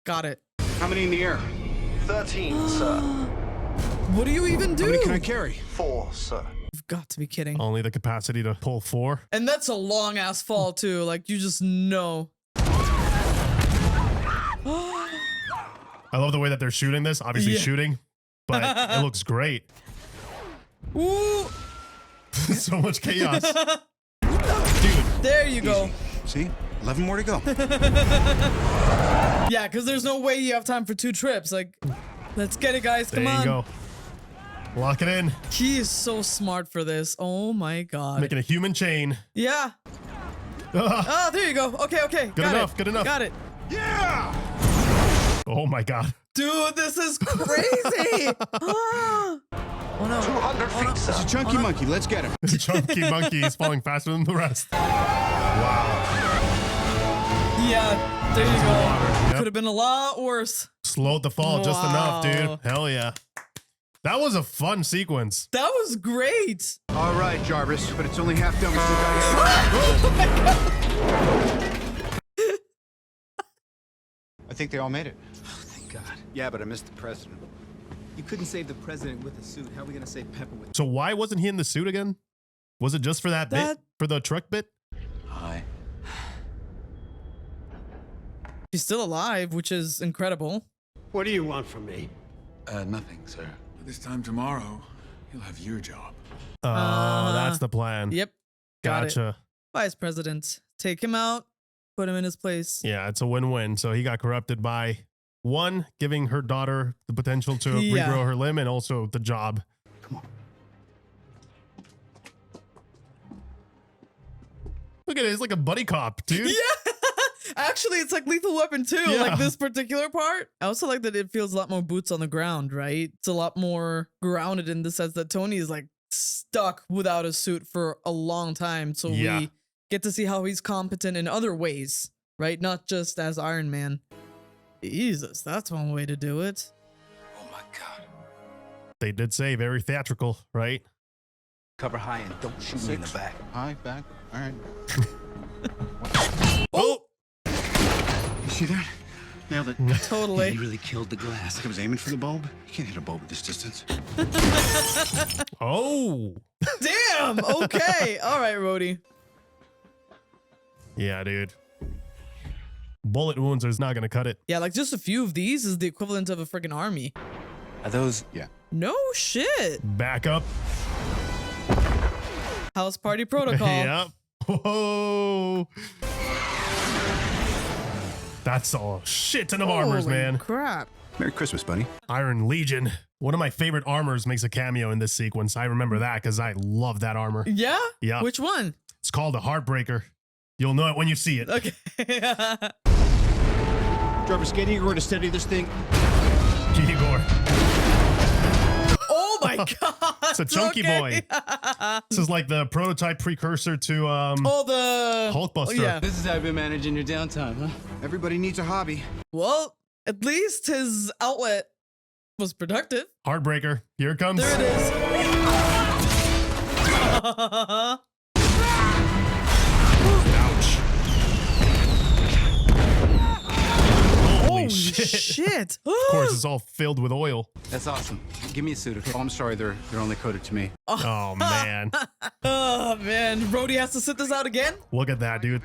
Got it. How many in the air? 13, sir. What do you even do? How many can I carry? 4, sir. You've got to be kidding. Only the capacity to pull 4. And that's a long ass fall too. Like you just know. I love the way that they're shooting this. Obviously shooting, but it looks great. Ooh. So much chaos. Dude. There you go. See? 11 more to go. Yeah, because there's no way you have time for 2 trips. Like, let's get it, guys. Come on. There you go. Lock it in. He is so smart for this. Oh my god. Making a human chain. Yeah. Oh, there you go. Okay. Good enough. Good enough. Got it. Yeah. Oh my god. Dude, this is crazy. Oh no. 200 feet, sir. It's a chunky monkey. Let's get him. The chunky monkey is falling faster than the rest. Wow. Yeah, there you go. Yep. Could have been a lot worse. Slowed the fall just enough, dude. Hell yeah. That was a fun sequence. That was great. All right, Jarvis, but it's only half done. Oh my god. I think they all made it. Oh, thank God. Yeah, but I missed the president. You couldn't save the president with a suit. How are we gonna save Pepper with? So why wasn't he in the suit again? Was it just for that bit? For the truck bit? Hi. She's still alive, which is incredible. What do you want from me? Nothing, sir. This time tomorrow, you'll have your job. Oh, that's the plan. Yep. Got Gotcha. it. Vice President. Take him out. Put him in his place. Yeah, it's a win-win. So he got corrupted by one, giving her daughter the potential to regrow her limb, and also the job. Come on. Look at it. It's like a buddy cop, dude. Yeah. Actually, it's like Lethal Weapon 2, like this particular part. I also like that it feels a lot more boots on the ground, right? It's a lot more grounded in the sense that Tony is like stuck without a suit for a long time. So we get to see how he's competent in other ways, right? Not just as Iron Man. Jesus, that's one way to do it. Oh my God. They did say very theatrical, right? Cover high and don't shoot me in the back. High, back. All right. Oh! You see that? Nailed it. Totally. You really killed the glass. Like I was aiming for the bulb. You can't hit a bulb at this distance. Oh! Damn! Okay. All right, Rhodey. Yeah, dude. Bullet wounds is not going to cut it. Yeah, like just a few of these is the equivalent of a freaking army. Are those? Yeah. No shit. Back up. House party protocol. Yep. Whoa. That's a shit ton of armors, man. Crap. Merry Christmas, buddy. Iron Legion. One of my favorite armors makes a cameo in this sequence. I remember that because I love that armor. Yeah? Yeah. Which one? It's called a Heartbreaker. You'll know it when you see it. Okay. Jarvis, get Igor to steady this thing. Igor. Oh my god. It's a chunky boy. This is like the prototype precursor to the Hulkbuster. Yeah. This is how you've been managing your downtime, huh? Everybody needs a hobby. Well, at least his outlet was productive. Heartbreaker. Here it comes. There it is. Ouch. Holy shit. shit. Of course, it's all filled with oil. That's awesome. Give me a suit. Oh, I'm sorry. They're only coded to me. Oh, man. Oh, man. Brody has to sit this out again? Look at that, dude.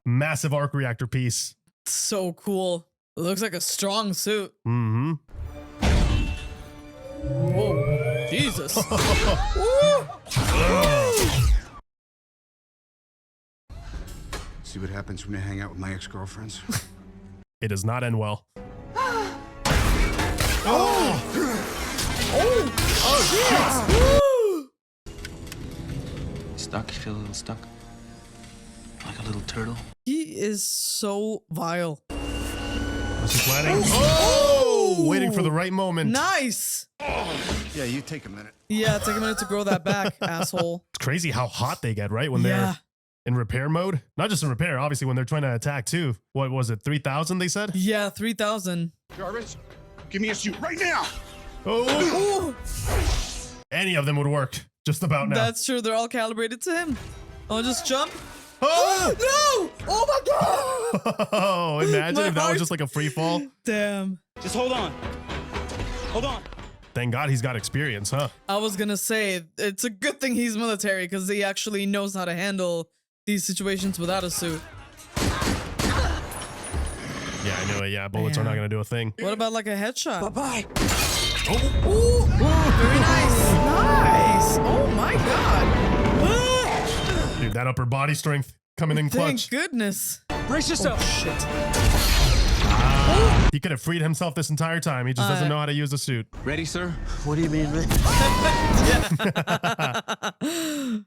Massive arc reactor piece. So cool. It looks like a strong suit. Mm-hmm. Whoa. Jesus. See what happens when I hang out with my ex-girlfriends? It does not end well. Stuck? You feel a little stuck? Like a little turtle? He is so vile. Was he planning? Oh! Waiting for the right moment. Nice. Yeah, you take a minute. Yeah, take a minute to grow that back, asshole. It's crazy how hot they get, right? When they're in repair mode. Not just in repair, obviously, when they're trying to attack, too. What was it, 3,000, they said? Yeah, 3,000. Jarvis, give me a suit right now. Oh! Any of them would work. Just about now. That's true. They're all calibrated to him. Oh, just jump. Oh! No! Oh, my God! Oh, imagine if that was just like a free fall. Damn. Just hold on. Hold on. Thank God he's got experience, huh? I was gonna say, it's a good thing he's military because he actually knows how to handle these situations without a suit. Yeah, I knew it. Yeah, bullets are not going to do a thing. What about like a headshot? Bye-bye. Oh. Ooh, very nice. Nice. Oh my God. Dude, that upper body strength coming in clutch. Thank goodness. Brace yourself. Oh, shit. He could have freed himself this entire time. He just doesn't know how to use the suit. Ready, sir? What do you mean, Rick? You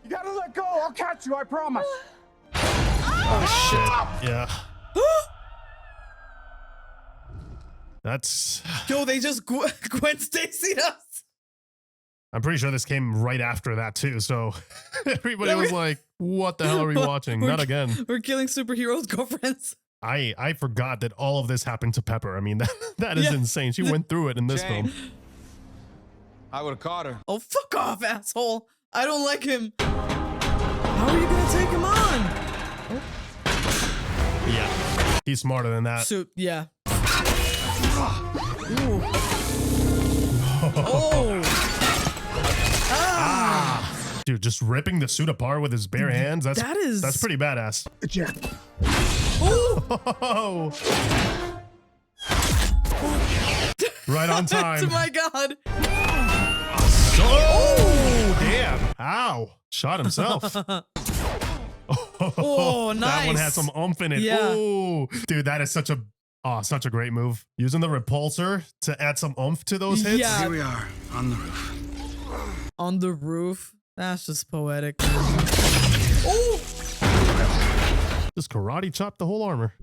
gotta let go. I'll catch you, I promise. Oh, shit. Yeah. That's... Yo, they just Gwen Stacy'd us. I'm pretty sure this came right after that, too. So everybody was like, what the hell are we watching? Not again. We're killing superheroes' girlfriends. I forgot that all of this happened to Pepper. I mean, that is insane. She went through it in this film. I would have caught her. Oh, fuck off, asshole. I don't like him. How are you going to take him on? Yeah. He's smarter than that. Suit, yeah. Ooh. Oh. Ah. Dude, just ripping the suit apart with his bare hands. That's pretty badass. Jack. Oh. Right on time. Oh my God. Oh, damn. Ow. Shot himself. Oh, nice. That one had some oomph in it. Yeah. Ooh. Dude, that is such a great move. Using the repulsor to add some oomph to those hits. Yeah. Here we are, on the roof. On the roof? That's just poetic. Oh! Just karate chopped the whole armor.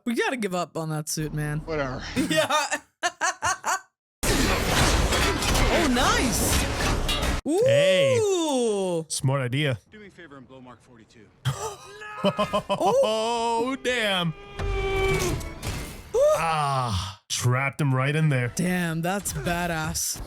We gotta give up on that suit, man. Whatever. Yeah. Oh, nice. Ooh. Hey. Smart idea. Do me a favor and blow Mark 42. Oh, damn. Trapped him right in there. Damn, that's badass.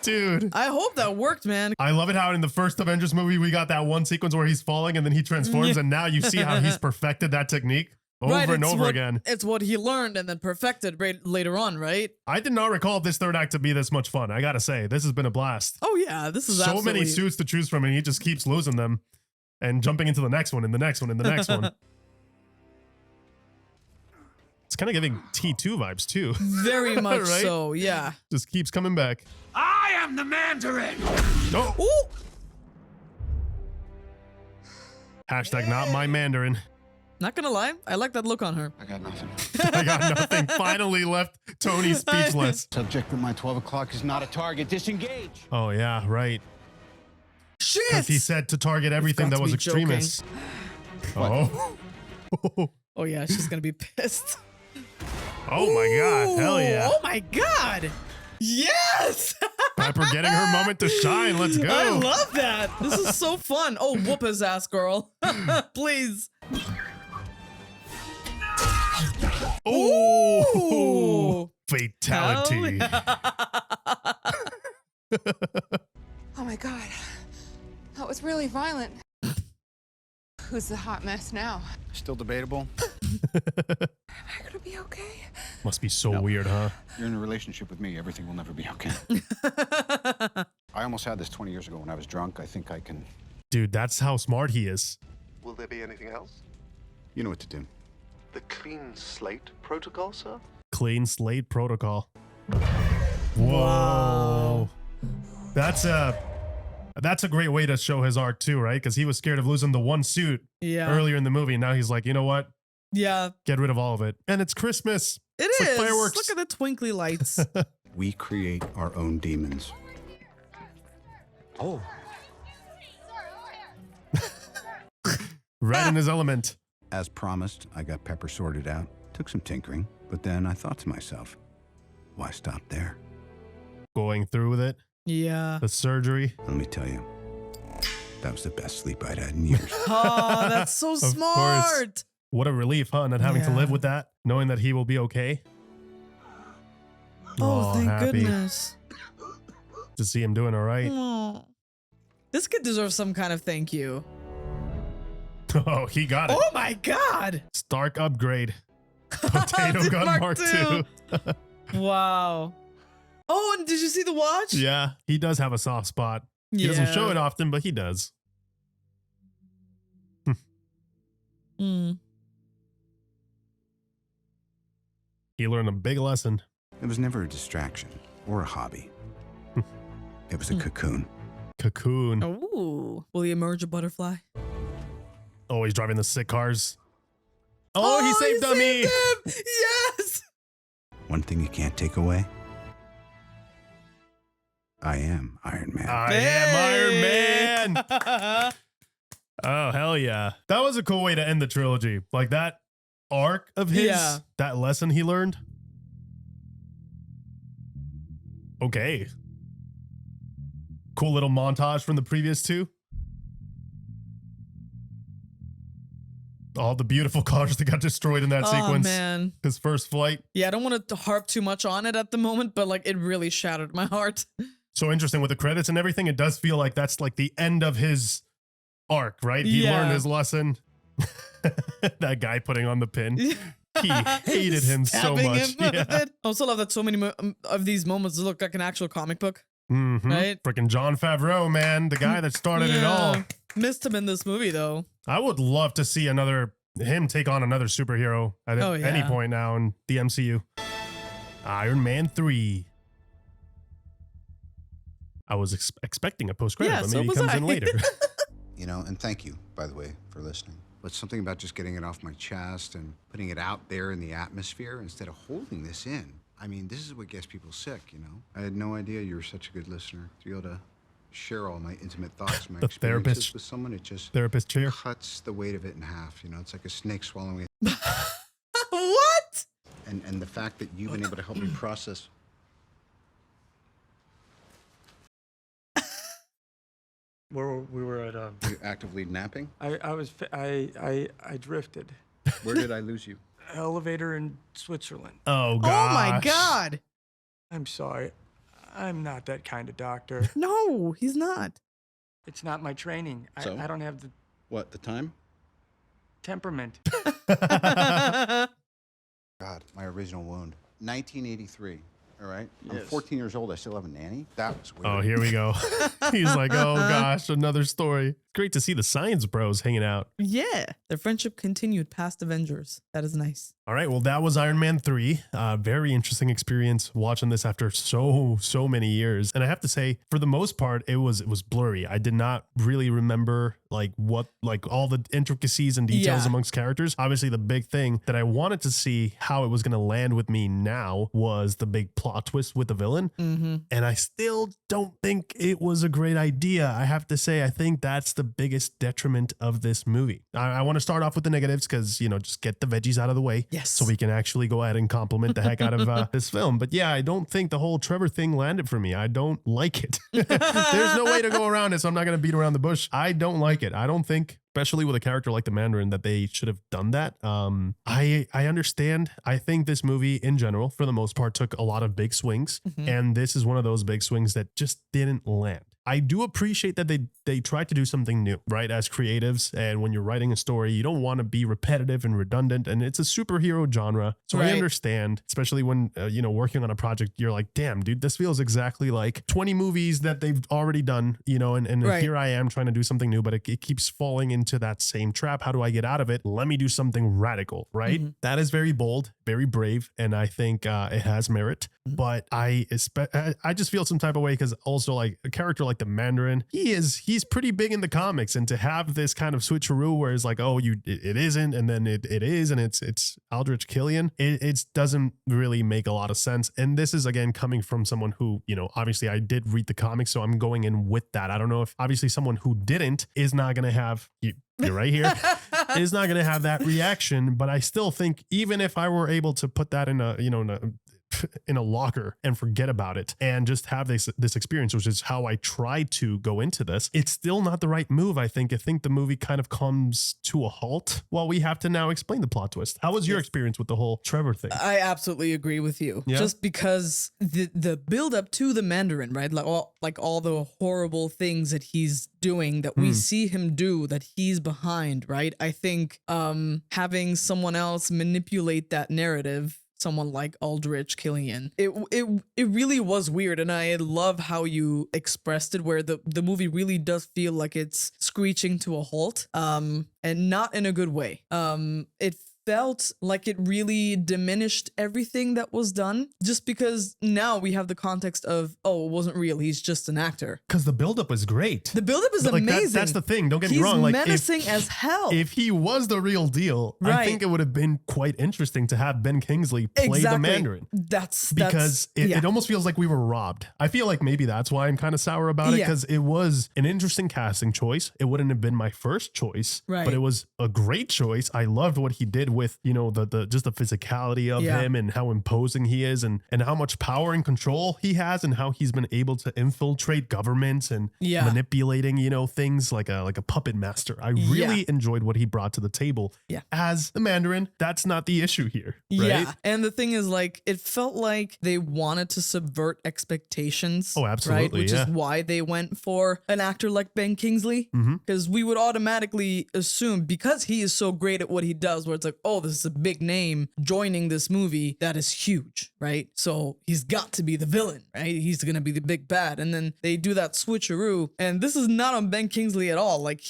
Dude. I hope that worked, man. I love it how in the first Avengers movie, we got that one sequence where he's falling and then he transforms. And now you see how he's perfected that technique over and over again. It's what he learned and then perfected right later on, right? I did not recall this third act to be this much fun. I got to say, this has been a blast. Oh, yeah. This is so many suits to choose from and he just keeps losing them and jumping into the next one and the next one and the next one. It's kind of giving T2 vibes too. Very much right? so, yeah. Just keeps coming back. I am the Mandarin. No. Ooh. Hashtag not my Mandarin. Not gonna lie, I like that look on her. I got nothing. I got nothing. Finally left Tony speechless. Subject at my 12 o'clock is not a target. Disengage. Oh yeah, right. Shit. Because he said to target everything that was extremists. Oh. Oh yeah, she's gonna be pissed. Oh my God, hell yeah. Oh my God. Yes! Pepper getting her moment to shine. Let's go. I love that. This is so fun. Oh, whoop his ass, girl. Please. Oh, fatality. Oh my God. That was really violent. Who's the hot mess now? Still debatable. Am I gonna be okay? Must be so weird, huh? You're in a relationship with me. Everything will never be okay. I almost had this 20 years ago when I was drunk. I think I can... Dude, that's how smart he is. Will there be anything else? You know what to do. The clean slate protocol, sir? Clean slate protocol. Whoa. That's a great way to show his arc too, right? Because he was scared of losing the one suit earlier in the movie. And now he's like, you know what? Yeah. Get rid of all of it. And it's Christmas. It's Like fireworks. Look at the twinkly lights. We create our own demons. Oh. Right in his element. As promised, I got Pepper sorted out. Took some tinkering, but then I thought to myself, why stop there? Going through with it. Yeah. The surgery. Let me tell you, that was the best sleep I'd had in years. Oh, that's so smart. Course. What a relief, huh? Not having to live with that, knowing that he will be okay. Oh, thank happy goodness. to see him doing all right. Oh. This kid deserves some kind of thank you. Oh, he got it. Oh my God. Stark upgrade. Potato gun Mark II. Wow. Oh, and did you see the watch? Yeah, he does have a soft spot. He doesn't show it often, but he does. He learned a big lesson. It was never a distraction or a hobby. It was a cocoon. Cocoon. Oh, will he emerge a butterfly? Oh, he's driving the sick cars. Oh, he saved dummy. Yes. One thing you can't take away. I am Iron Man. I am Iron Man. Oh, hell yeah. That was a cool way to end the trilogy. Like that arc of his, that lesson he learned. Okay. Cool little montage from the previous two. All the beautiful cars that got destroyed in that sequence. Man. His first flight. Yeah, I don't want to harp too much on it at the moment, but like it really shattered my heart. So interesting with the credits and everything. It does feel like that's like the end of his arc, right? He learned his lesson. That guy putting on the pin. He hated him so much. I also love that so many of these moments look like an actual comic book. Right? Freaking Jon Favreau, man. The guy that started it all. Missed him in this movie, though. I would love to see him take on another superhero at any point now in the MCU. Iron Man 3. I was expecting a post-credit, but maybe it comes in later. You know, and thank you, by the way, for listening. But something about just getting it off my chest and putting it out there in the atmosphere instead of holding this in. I mean, this is what gets people sick, you know? I had no idea you were such a good listener. To be able to share all my intimate thoughts, my experiences with someone, it just cuts the weight of it in half. You know, it's like a snake swallowing it. What? And the fact that you've been able to help me process. We were at Were you actively napping? I drifted. Where did I lose you? Elevator in Switzerland. Oh god. Oh my god. I'm sorry. I'm not that kind of doctor. No, he's not. It's not my training. So? I don't have the The time? temperament. God, my original wound. 1983. All right. I'm Yes. 14 years old. I still have a nanny. That was weird. Oh, here we go. He's like, oh gosh, another story. Great to see the science bros hanging out. Yeah. Their friendship continued past Avengers. That is nice. All right, well, that was Iron Man 3. Very interesting experience watching this after so many years. And I have to say, for the most part, it was blurry. I did not really remember all the intricacies and details amongst characters. Obviously, the big thing that I wanted to see how it was going to land with me now was the big plot twist with the villain. And I still don't think it was a great idea. I have to say, I think that's the biggest detriment of this movie. I want to start off with the negatives because, just get the veggies out of the way. Yes. So we can actually go ahead and compliment the heck out of this film. But yeah, I don't think the whole Trevor thing landed for me. I don't like it. There's no way to go around it, so I'm not going to beat around the bush. I don't like it. I don't think, especially with a character like the Mandarin, that they should have done that. I understand. I think this movie in general, for the most part, took a lot of big swings. And this is one of those big swings that just didn't land. I do appreciate that they tried to do something new, right? As creatives, and when you're writing a story, you don't want to be repetitive and redundant, and it's a superhero genre. So I understand, especially when, working on a project, you're like, damn, dude, this feels exactly like 20 movies that they've already done, and here I am trying to do something new, but it keeps falling into that same trap. How do I get out of it? Let me do something radical, right? That is very bold, very brave, and I think it has merit. But I just feel some type of way because also like a character like the Mandarin, he's pretty big in the comics, and to have this kind of switcheroo where it's like, oh, it isn't, and then it is, and it's Aldrich Killian, it doesn't really make a lot of sense. And this is again coming from someone who, obviously I did read the comics, so I'm going in with that. I don't know if obviously someone who didn't is not going to have you're right here is not going to have that reaction, but I still think even if I were able to put that in a locker and forget about it and just have this experience, which is how I try to go into this, it's still not the right move. I think the movie kind of comes to a halt while we have to now explain the plot twist. How was your experience with the whole Trevor thing? I absolutely agree with you. Yeah? Just because the build up to the Mandarin, right? Like all the horrible things that he's doing that we see him do, that he's behind, right? I think having someone else manipulate that narrative, someone like Aldrich Killian, it really was weird, and I love how you expressed it, where the movie really does feel like it's screeching to a halt, and not in a good way. It felt like it really diminished everything that was done, just because now we have the context of, oh, it wasn't real, he's just an actor. Because the buildup is great. The buildup is amazing. That's the thing. Don't get me wrong. He's menacing as hell. If he was the real deal, I think it would have been quite interesting to have Ben Kingsley play the Mandarin. Because it almost feels like we were robbed. I feel like maybe that's why I'm kind of sour about it, because it was an interesting casting choice. It wouldn't have been my first choice, but it was a great choice. I loved what he did with, just the physicality of him and how imposing he is, and how much power and control he has, and how he's been able to infiltrate governments and manipulating, things like a puppet master. I really enjoyed what he brought to the table as the Mandarin. That's not the issue here, right? Yeah. And the thing is, like, it felt like they wanted to subvert expectations. Oh, absolutely. Right? Which is why they went for an actor like Ben Kingsley, because we would automatically assume, because he is so great at what he does, where it's like, oh, this is a big name joining this movie that is huge, right? So he's got to be the villain, right? He's gonna be the big bad. And then they do that switcheroo, and this is not on Ben Kingsley at all. Like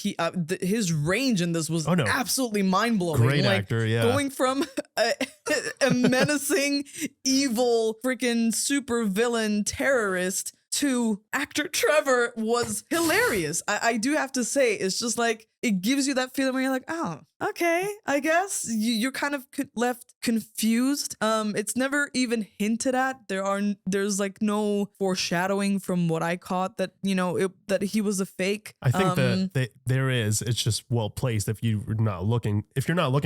his range in this was absolutely mind blowing. Great actor, yeah. Going from a menacing, evil, freaking super villain terrorist to actor Trevor was hilarious. I do have to say, it's just like, it gives you that feeling where you're like, oh, okay, I guess you're kind of left confused. It's never even hinted at. There's like no foreshadowing from what I caught that, that he was a fake. I think that there is. It's just well placed. If you're not looking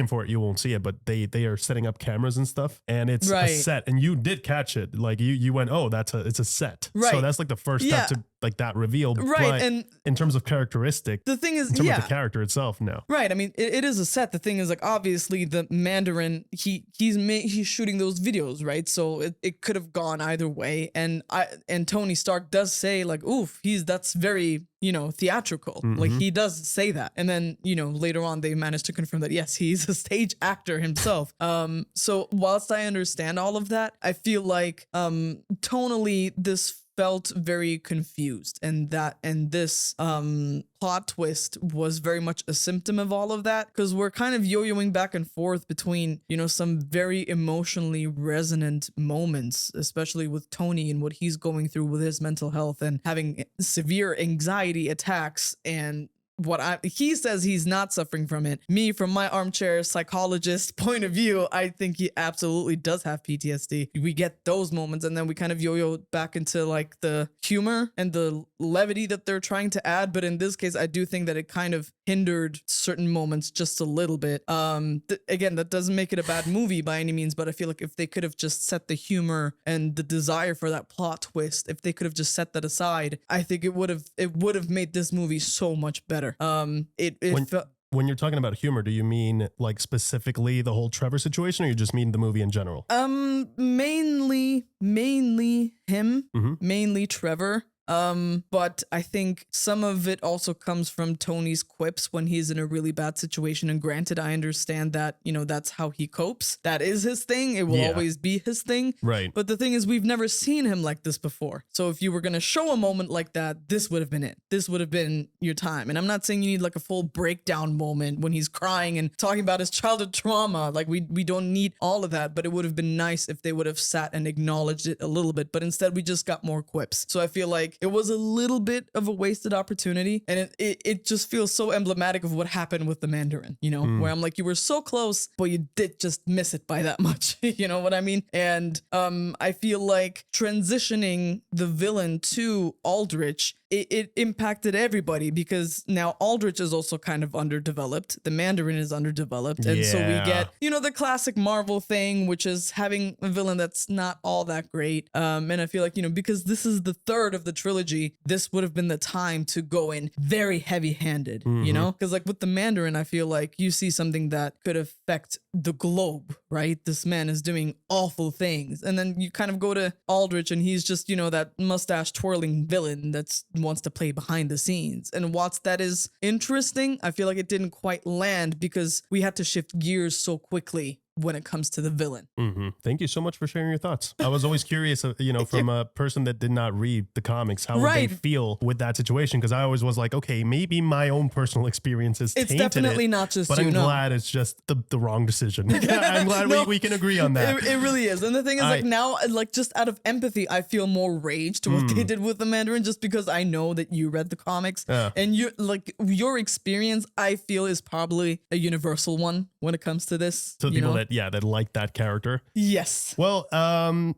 for it, you won't see it. But they are setting up cameras and stuff, and it's a set. And you did catch it. Like you went, oh, it's a set. Right. So that's like the first step to like that reveal. Right. But and in terms of characteristic, the thing is, in terms of the character itself, no. Right. I mean, it is a set. The thing is, like, obviously the Mandarin, he's shooting those videos, right? So it could have gone either way. And Tony Stark does say, like, oof, that's very, theatrical. Like, he does say that. And then, later on they managed to confirm that, yes, he's a stage actor himself. So whilst I understand all of that, I feel like tonally this felt very confused, and this plot twist was very much a symptom of all of that, because we're kind of yo-yoing back and forth between, some very emotionally resonant moments, especially with Tony and what he's going through with his mental health and having severe anxiety attacks, and he says he's not suffering from it. Me, from my armchair psychologist point of view, I think he absolutely does have PTSD. We get those moments, and then we kind of yo-yo back into like the humor and the levity that they're trying to add. But in this case, I do think that it kind of hindered certain moments just a little bit. Again, that doesn't make it a bad movie by any means, but I feel like if they could have just set the humor and the desire for that plot twist, if they could have just set that aside, I think it would have made this movie so much better. When you're talking about humor, do you mean like specifically the whole Trevor situation, or you just mean the movie in general? Mainly him, mainly Trevor. But I think some of it also comes from Tony's quips when he's in a really bad situation. And granted, I understand that, you know, that's how he copes. That is his thing. It will always be his thing. Right. But the thing is, we've never seen him like this before. So if you were going to show a moment like that, this would have been it. This would have been your time. And I'm not saying you need like a full breakdown moment when he's crying and talking about his childhood trauma. Like we don't need all of that, but it would have been nice if they would have sat and acknowledged it a little bit. But instead, we just got more quips. So I feel like it was a little bit of a wasted opportunity. And it just feels so emblematic of what happened with the Mandarin, you know, where I'm like, you were so close, but you did just miss it by that much. You know what I mean? And I feel like transitioning the villain to Aldrich, it impacted everybody because now Aldrich is also kind of underdeveloped. The Mandarin is underdeveloped. And so we get, you know, the classic Marvel thing, which is having a villain that's not all that great. And I feel like, you know, because this is the third of the trilogy, this would have been the time to go in very heavy-handed, you know? Because like with the Mandarin, I feel like you see something that could affect the globe, right? This man is doing awful things. And then you kind of go to Aldrich and he's just, you know, that mustache twirling villain that's wants to play behind the scenes. And whilst that is interesting, I feel like it didn't quite land because we had to shift gears so quickly when it comes to the villain. Thank you so much for sharing your thoughts. I was always curious, you know, from a person that did not read the comics, how would they feel with that situation? Because I always was like, okay, maybe my own personal experiences it's tainted definitely it, not just but I'm glad it's just the wrong decision. I'm glad we can agree on that. It really is. And the thing is, like now, like just out of empathy, I feel more rage to what they did with the Mandarin, just because I know that you read the comics and you like your experience, I feel is probably a universal one when it comes to this. So people that like that character. Yes. Well,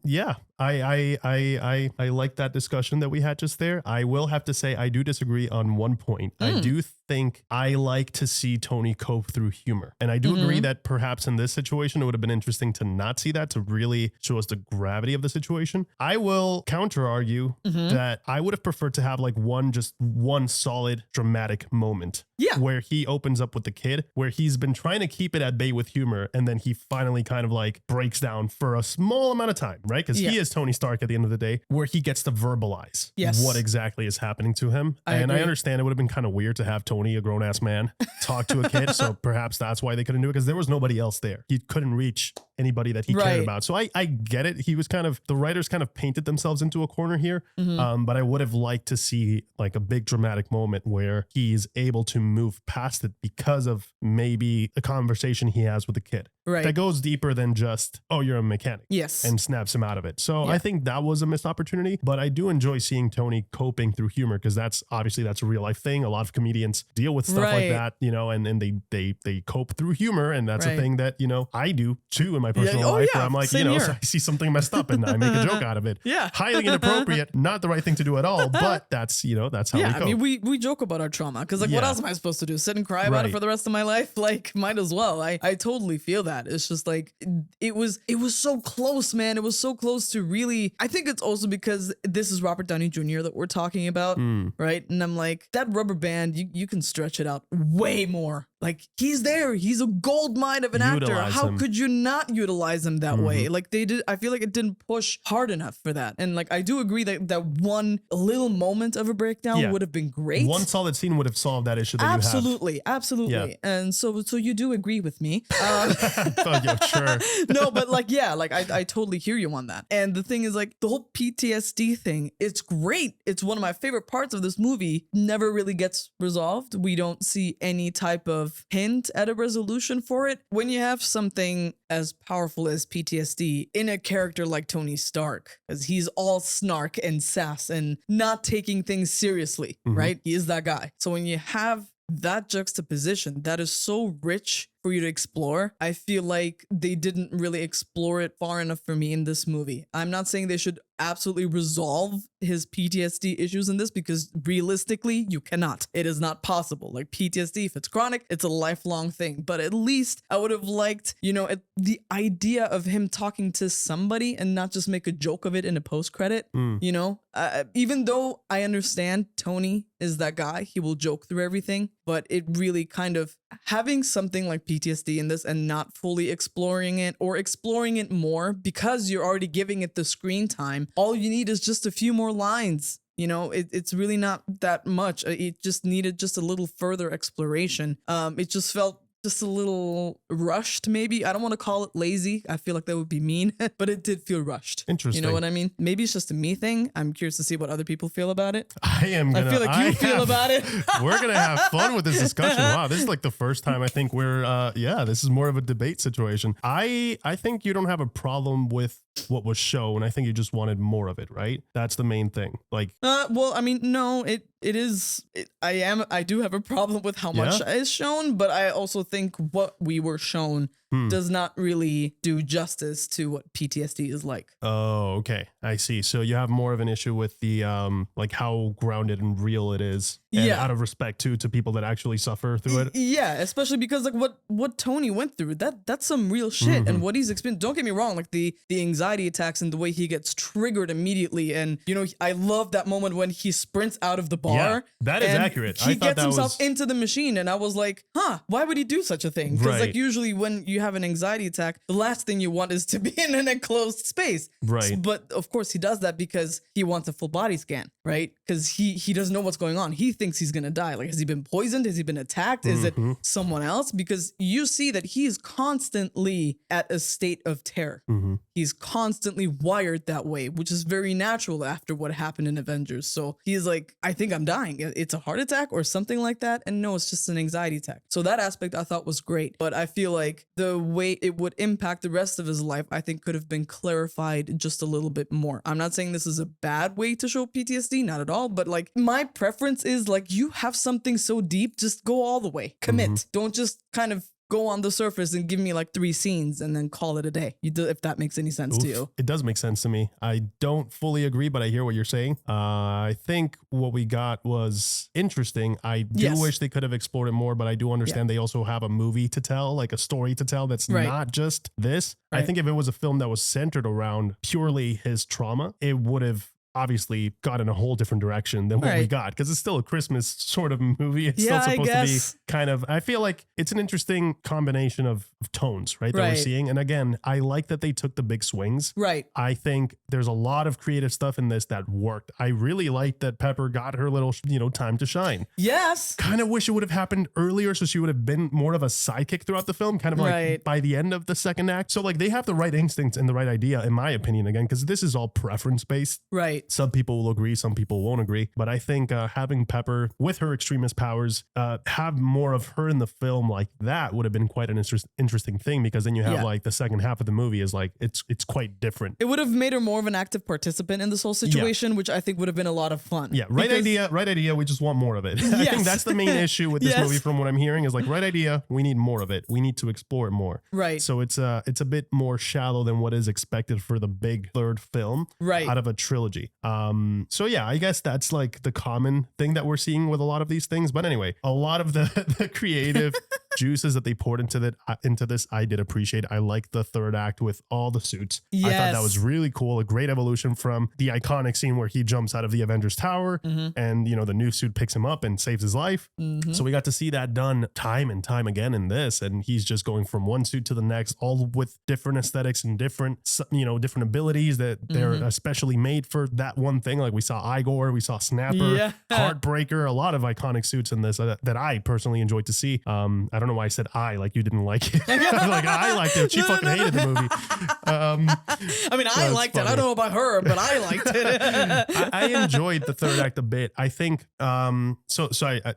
yeah. I like that discussion that we had just there. I will have to say I do disagree on one point. I do think I like to see Tony cope through humor. And I do agree that perhaps in this situation, it would have been interesting to not see that, to really show us the gravity of the situation. I will counter argue that I would have preferred to have like one solid dramatic moment. Yeah. Where he opens up with the kid, where he's been trying to keep it at bay with humor. And then he finally kind of like breaks down for a small amount of time, right? Because he is Tony Stark at the end of the day, where he gets to verbalize what exactly is happening to him. I understand it would have been kind of weird to have Tony, a grown ass man, talk to a kid. So perhaps that's why they couldn't do it, because there was nobody else there. He couldn't reach anybody that he cared about. So I get it. He was the writers kind of painted themselves into a corner here. But I would have liked to see like a big dramatic moment where he's able to move past it because of maybe a conversation he has with the kid. Right. That goes deeper than just, oh, you're a mechanic. Yes. And snaps him out of it. So I think that was a missed opportunity, but I do enjoy seeing Tony coping through humor, because that's a real life thing. A lot of comedians deal with stuff like that, you know, and they cope through humor. And that's a thing that, you know, I do too in my personal life, where I'm like, you know, so I see something messed up and I make a joke out of it. Highly inappropriate, not the right thing to do at all, but that's, you know, that's how we cope. I mean, we joke about our trauma, because like what else am I supposed to do? Sit and cry about it for the rest of my life? Like, might as well. I totally feel that. It's just like, it was so close, man. It was so close to really, I think it's also because this is Robert Downey Jr. that we're talking about, right? And I'm like, that rubber band, you can stretch it out way more. Like, he's there. He's a gold mine of an actor. How could you not utilize him that way? Like they did. I feel like it didn't push hard enough for that. And like, I do agree that one little moment of a breakdown would have been great. One solid scene would have solved that issue that you have. Absolutely. Yeah. And so you do agree with me. Sure. No, but like, yeah, like I totally hear you on that. And the thing is, like, the whole PTSD thing, it's great. It's one of my favorite parts of this movie. Never really gets resolved. We don't see any type of hint at a resolution for it. When you have something as powerful as PTSD in a character like Tony Stark, because he's all snark and sass and not taking things seriously, right? He is that guy. So when you have that juxtaposition, that is so rich for you to explore. I feel like they didn't really explore it far enough for me in this movie. I'm not saying they should absolutely resolve his PTSD issues in this, because realistically, you cannot. It is not possible. Like PTSD, if it's chronic, it's a lifelong thing. But at least I would have liked, you know, the idea of him talking to somebody and not just make a joke of it in a post-credit, you know? Even though I understand Tony is that guy, he will joke through everything, but it really kind of having something like PTSD in this and not fully exploring it, or exploring it more because you're already giving it the screen time. All you need is just a few more lines, You know, it's really not that much. It just needed just a little further exploration. It just felt just a little rushed, maybe. I don't want to call it lazy. I feel like that would be mean, but it did feel rushed. Interesting. You know what I mean? Maybe it's just a me thing. I'm curious to see what other people feel about it. I feel like you feel about it. We're going to have fun with this discussion. Wow, this is like the first time I think we're, this is more of a debate situation. I think you don't have a problem with what was shown. I think you just wanted more of it, right? That's the main thing. Like, well, I mean, no, I do have a problem with how much is shown, but I also think what we were shown does not really do justice to what PTSD is like. Oh, okay. I see. So you have more of an issue with the like how grounded and real it is. And out of respect to people that actually suffer through it. Yeah, especially because like what Tony went through, that's some real shit. And what he's experienced, don't get me wrong, like the anxiety attacks and the way he gets triggered immediately. And you know, I love that moment when he sprints out of the bar. Yeah, that is accurate. He gets himself into the machine, and I was like, why would he do such a thing? Because like usually when you have an anxiety attack, the last thing you want is to be in an enclosed space. Right. But of course he does that because he wants a full body scan, right? Because he doesn't know what's going on. He thinks he's gonna die. Like, has he been poisoned? Has he been attacked? Is it someone else? Because you see that he's constantly at a state of terror. He's constantly wired that way, which is very natural after what happened in Avengers. So he's like, I think I'm dying. It's a heart attack or something like that. And no, it's just an anxiety attack. So that aspect I thought was great. But I feel like the way it would impact the rest of his life, I think could have been clarified just a little bit more. I'm not saying this is a bad way to show PTSD, not at all. But like, my preference is like, you have something so deep, just go all the way. Commit. Don't just kind of go on the surface and give me like 3 scenes and then call it a day. If that makes any sense to you. It does make sense to me. I don't fully agree, but I hear what you're saying. I think what we got was interesting. I do wish they could have explored it more, but I do understand they also have a movie to tell, like a story to tell that's not just this. I think if it was a film that was centered around purely his trauma, it would have obviously got in a whole different direction than what we got, because it's still a Christmas sort of movie. It's still supposed to be kind of, I feel like it's an interesting combination of tones, right? That we're seeing. And again, I like that they took the big swings. Right. I think there's a lot of creative stuff in this that worked. I really like that Pepper got her little, time to shine. Yes. Kind of wish it would have happened earlier, so she would have been more of a sidekick throughout the film, kind of like by the end of the second act. So like, they have the right instincts and the right idea, in my opinion, again, because this is all preference based. Right. Some people will agree, some people won't agree. But I think having Pepper with her extremist powers, have more of her in the film like that would have been quite an interesting thing, because then you have like the second half of the movie is like, it's quite different. It would have made her more of an active participant in this whole situation, which I think would have been a lot of fun. Yeah, right idea. We just want more of it. I think that's the main issue with this movie from what I'm hearing is like, right idea, we need more of it. We need to explore it more. Right. So it's a bit more shallow than what is expected for the big third film out of a trilogy. So yeah, I guess that's like the common thing that we're seeing with a lot of these things. But anyway, a lot of the creative juices that they poured into this, I did appreciate. I like the third act with all the suits. I thought that was really cool. A great evolution from the iconic scene where he jumps out of the Avengers Tower and, the new suit picks him up and saves his life. So we got to see that done time and time again in this. And he's just going from one suit to the next, all with different aesthetics and different abilities that they're especially made for that one thing. Like we saw Igor, we saw Snapper, Heartbreaker, a lot of iconic suits in this that I personally enjoyed to see. I don't know why I said like you didn't like it. Like I liked it. She fucking hated the movie. I mean, I liked it. I don't know about her, but I liked it. I enjoyed the third act a bit. I think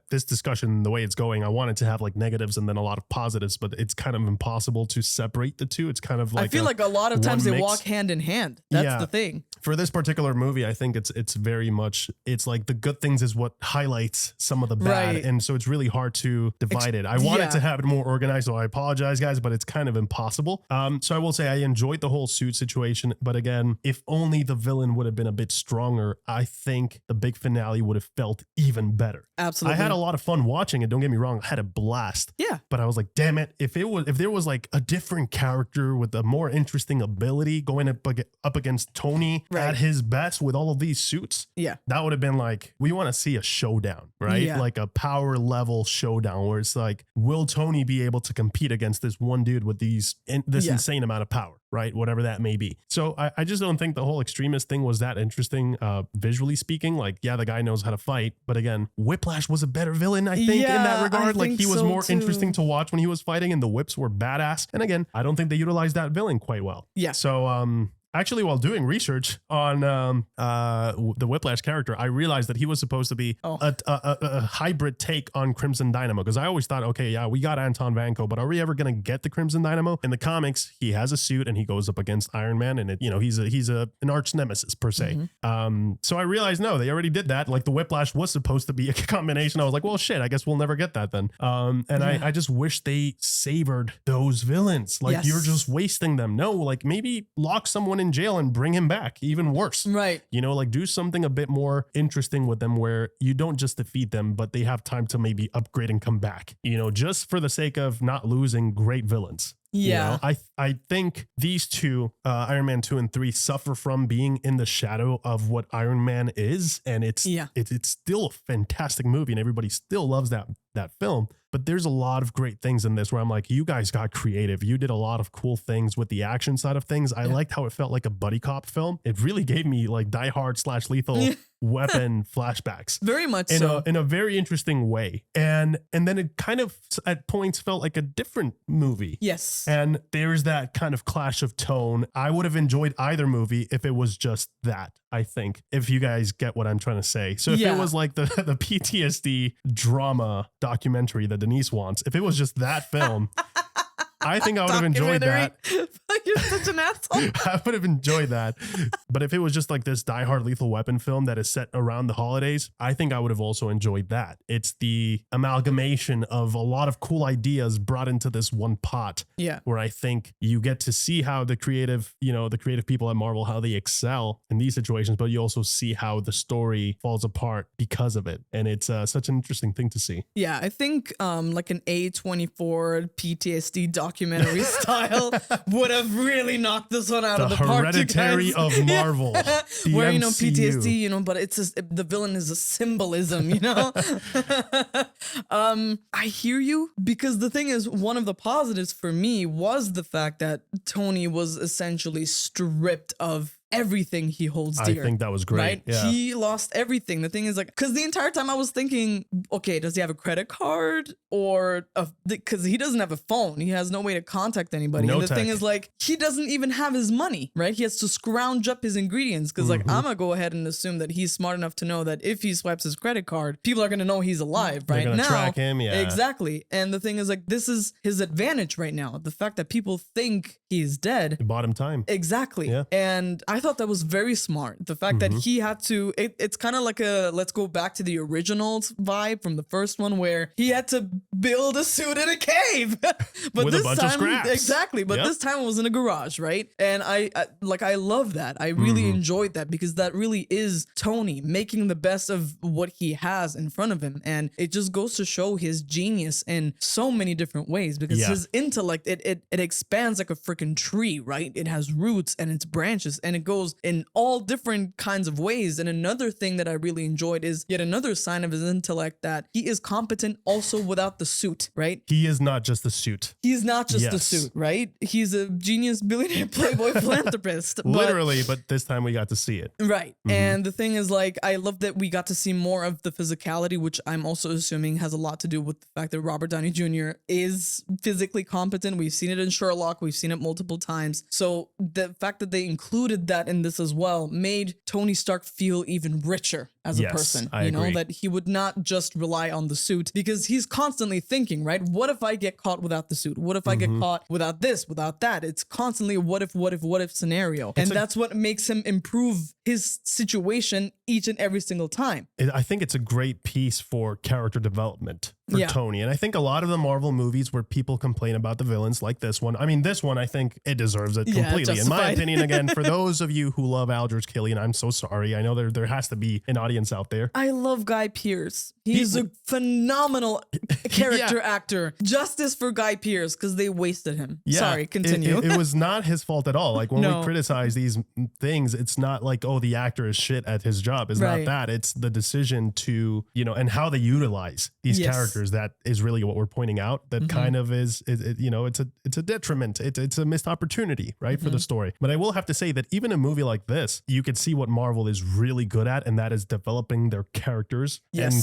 this discussion, the way it's going, I wanted to have like negatives and then a lot of positives, but it's kind of impossible to separate the two. It's kind of like I feel like a lot of times they walk hand in hand. That's the thing. For this particular movie, I think it's very much, it's like the good things is what highlights some of the bad. And so it's really hard to divide it. I wanted to have it more organized, so I apologize, guys, but it's kind of impossible. So I will say I enjoyed the whole suit situation, but again, if only the villain would have been a bit stronger, I think the big finale would have felt even better. Absolutely. I had a lot of fun watching it. Don't get me wrong. I had a blast. Yeah. But I was like, damn it. If there was like a different character with a more interesting ability going up against Tony at his best with all of these suits, that would have been like, we want to see a showdown, right? Like a power level showdown where it's like, will will Tony be able to compete against this one dude with this insane amount of power, right? Whatever that may be. So I just don't think the whole Extremis thing was that interesting, visually speaking. Like, yeah, the guy knows how to fight, but again, Whiplash was a better villain, I think, in that regard. Like, he was more interesting to watch when he was fighting, and the whips were badass. And again, I don't think they utilized that villain quite well. Yeah. So, actually, while doing research on the Whiplash character, I realized that he was supposed to be a hybrid take on Crimson Dynamo, because I always thought, okay, yeah, we got Anton Vanko, but are we ever going to get the Crimson Dynamo? In the comics, he has a suit and he goes up against Iron Man, and he's an arch nemesis per se. So I realized, no, they already did that. Like, the Whiplash was supposed to be a combination. I was like, well, shit, I guess we'll never get that then. I just wish they savored those villains. Like, you're just wasting them. No, like, maybe lock someone in jail and bring him back. Even worse. Right. Like, do something a bit more interesting with them where you don't just defeat them, but they have time to maybe upgrade and come back, just for the sake of not losing great villains. Yeah. I think these two, Iron Man 2 and 3, suffer from being in the shadow of what Iron Man is. And it's still a fantastic movie and everybody still loves that film. But there's a lot of great things in this where I'm like, you guys got creative. You did a lot of cool things with the action side of things. I liked how it felt like a buddy cop film. It really gave me like Die Hard / Lethal Weapon flashbacks. Very much so. In a very interesting way. And then it kind of at points felt like a different movie. Yes. And there's that kind of clash of tone. I would have enjoyed either movie if it was just that, I think, if you guys get what I'm trying to say. So if it was like the PTSD drama documentary that Denise wants, if it was just that film, I think I would have enjoyed that. You're such an asshole. I would have enjoyed that. But if it was just like this Die Hard Lethal Weapon film that is set around the holidays, I think I would have also enjoyed that. It's the amalgamation of a lot of cool ideas brought into this one pot. Yeah. Where I think you get to see how the creative people at Marvel, how they excel in these situations, but you also see how the story falls apart because of it. And it's such an interesting thing to see. Yeah, I think like an A24 PTSD documentary style would have really knocked this one out of the park. Hereditary of Marvel. Where, PTSD, but it's the villain is a symbolism, I hear you, because the thing is, one of the positives for me was the fact that Tony was essentially stripped of everything he holds dear. I think that was great. Right? Yeah. He lost everything. The thing is, like, because the entire time I was thinking, okay, does he have a credit card or because he doesn't have a phone. He has no way to contact anybody. No and the tech. thing is, like, he doesn't even have his money, right? He has to scrounge up his ingredients because, like, I'm going to go ahead and assume that he's smart enough to know that if he swipes his credit card, people are going to know he's alive right They're now. Track him, yeah. Exactly. And the thing is, like, this is his advantage right now. The fact that people think he's dead. It bought him time. Exactly. Yeah. And I thought that was very smart. The fact that he had to, it's kind of like a let's go back to the originals vibe from the first one where he had to build a suit in a cave. But with this a bunch time, of scraps. Exactly. But this time it was in a garage, right? And I love that. I really enjoyed that because that really is Tony making the best of what he has in front of him. And it just goes to show his genius in so many different ways because his intellect, it expands like a freaking tree, right? It has roots and its branches and it goes in all different kinds of ways. And another thing that I really enjoyed is yet another sign of his intellect that he is competent also without the suit, right? He is not just the suit. He's not just the suit, right? He's a genius billionaire playboy philanthropist. Literally, but this time we got to see it. Right. And the thing is, like, I love that we got to see more of the physicality, which I'm also assuming has a lot to do with the fact that Robert Downey Jr. is physically competent. We've seen it in Sherlock. We've seen it multiple times. So the fact that they included that in this as well made Tony Stark feel even richer as a person. I agree. That he would not just rely on the suit because he's constantly thinking, right? What if I get caught without the suit? What if I get caught without this, without that? It's constantly a what if scenario. And that's what makes him improve his situation each and every single time. I think it's a great piece for character development for Tony. And I think a lot of the Marvel movies where people complain about the villains like this one, I mean, this one, I think it deserves it completely. In my opinion, again, for those of you who love Aldrich Killian, I'm so sorry. I know there has to be an audience audience out there. I love Guy Pearce. He's a phenomenal character actor. Justice for Guy Pearce, because they wasted him. Yeah, Sorry, continue. It was not his fault at all. Like when we criticize these things, it's not like, oh, the actor is shit at his job. It's not that. It's the decision to, and how they utilize these characters. That is really what we're pointing out. That kind of is it's a detriment. It's a missed opportunity, right, for the story. But I will have to say that even a movie like this, you could see what Marvel is really good at, and that is developing their characters and,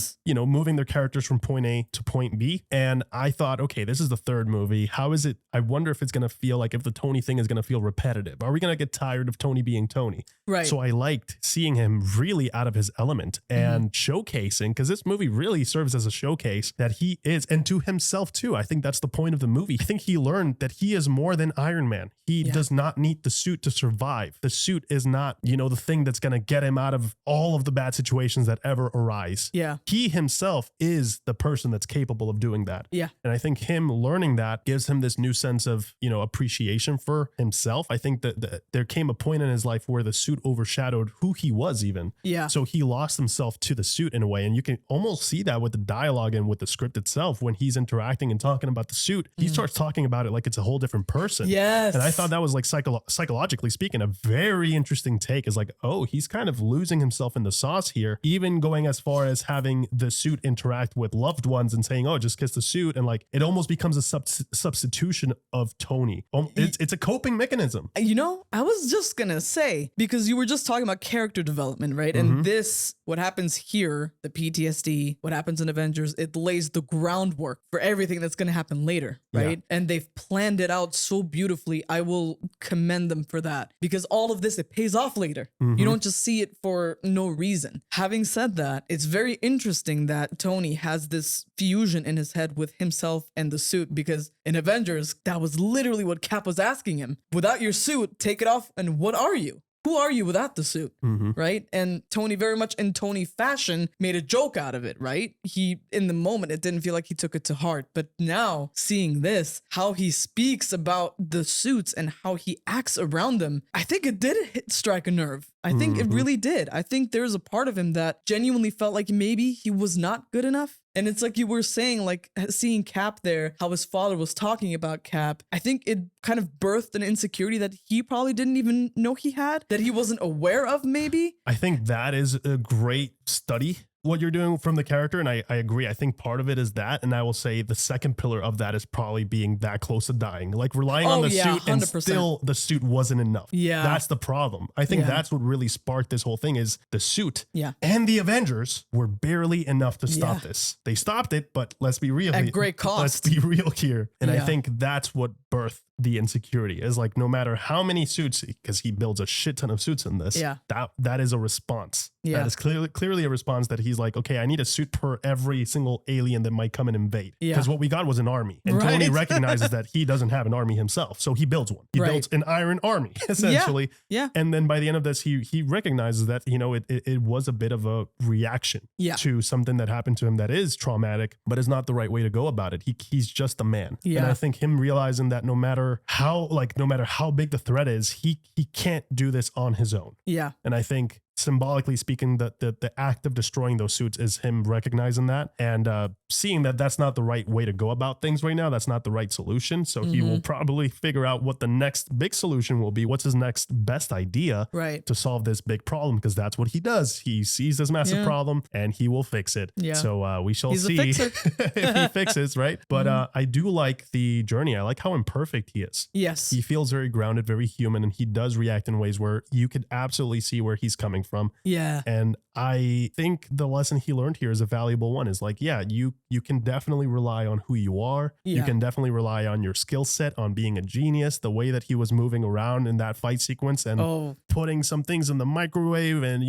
moving their characters from point A to point B. And I thought, okay, this is the third movie. How is it? I wonder if it's going to feel like, if the Tony thing is going to feel repetitive. Are we going to get tired of Tony being Tony? Right. So I liked seeing him really out of his element and showcasing, because this movie really serves as a showcase that he is, and to himself too. I think that's the point of the movie. I think he learned that he is more than Iron Man. He does not need the suit to survive. The suit is not, the thing that's going to get him out of all of the bad situations that ever arise. Yeah. He himself is the person that's capable of doing that. Yeah. And I think him learning that gives him this new sense of, appreciation for himself. I think that there came a point in his life where the suit overshadowed who he was even. Yeah. So he lost himself to the suit in a way. And you can almost see that with the dialogue and with the script itself. When he's interacting and talking about the suit, he starts talking about it like it's a whole different person. Yes. And I thought that was like psychologically speaking, a very interesting take. Is like, oh, he's kind of losing himself in the sauce here, even going as far as having the suit interact with loved ones and saying, oh, just kiss the suit. And like, it almost becomes a substitution of Tony. It's a coping mechanism. I was just going to say, because you were just talking about character development, right? And this, what happens here, the PTSD, what happens in Avengers, it lays the groundwork for everything that's going to happen later, right? Yeah. And they've planned it out so beautifully. I will commend them for that, because all of this, it pays off later. You don't just see it for no reason. Having said that, it's very interesting that Tony has this fusion in his head with himself and the suit, because in Avengers, that was literally what Cap was asking him. Without your suit, take it off, and what are you? Who are you without the suit, right? And Tony, very much in Tony fashion, made a joke out of it, right? He, in the moment, it didn't feel like he took it to heart. But now, seeing this, how he speaks about the suits and how he acts around them, I think it did strike a nerve. I think it really did. I think there's a part of him that genuinely felt like maybe he was not good enough. And it's like you were saying, like seeing Cap there, how his father was talking about Cap. I think it kind of birthed an insecurity that he probably didn't even know he had, that he wasn't aware of maybe. I think that is a great study, what you're doing from the character. And I agree. I think part of it is that. And I will say the second pillar of that is probably being that close to dying, like relying on the suit 100%. And still the suit wasn't enough. Yeah. That's the problem. I think that's what really sparked this whole thing, is the suit and the Avengers were barely enough to stop this. They stopped it, but let's be real. At great cost. Let's be real here. And I think that's what birthed the insecurity, is like, no matter how many suits, because he builds a shit ton of suits in this, that is a response. That is clearly a response that he's like, okay, I need a suit per every single alien that might come and invade. Because what we got was an army. And Tony recognizes that he doesn't have an army himself. So he builds one. He builds an Iron Army, essentially. Yeah. And then by the end of this, he recognizes that, it was a bit of a reaction to something that happened to him that is traumatic, but is not the right way to go about it. He's just a man. And I think him realizing that no matter how big the threat is, he can't do this on his own. Yeah. And I think, symbolically speaking, the act of destroying those suits is him recognizing that and seeing that that's not the right way to go about things right now. That's not the right solution. So he will probably figure out what the next big solution will be. What's his next best idea to solve this big problem? Because that's what he does. He sees this massive problem and he will fix it. Yeah. So we shall see if he fixes, right? But I do like the journey. I like how imperfect he is. Yes. He feels very grounded, very human, and he does react in ways where you could absolutely see where he's coming from. Yeah. And I think the lesson he learned here is a valuable one, is like, yeah, you can definitely rely on who you are. Yeah. You can definitely rely on your skill set, on being a genius. The way that he was moving around in that fight sequence and putting some things in the microwave and,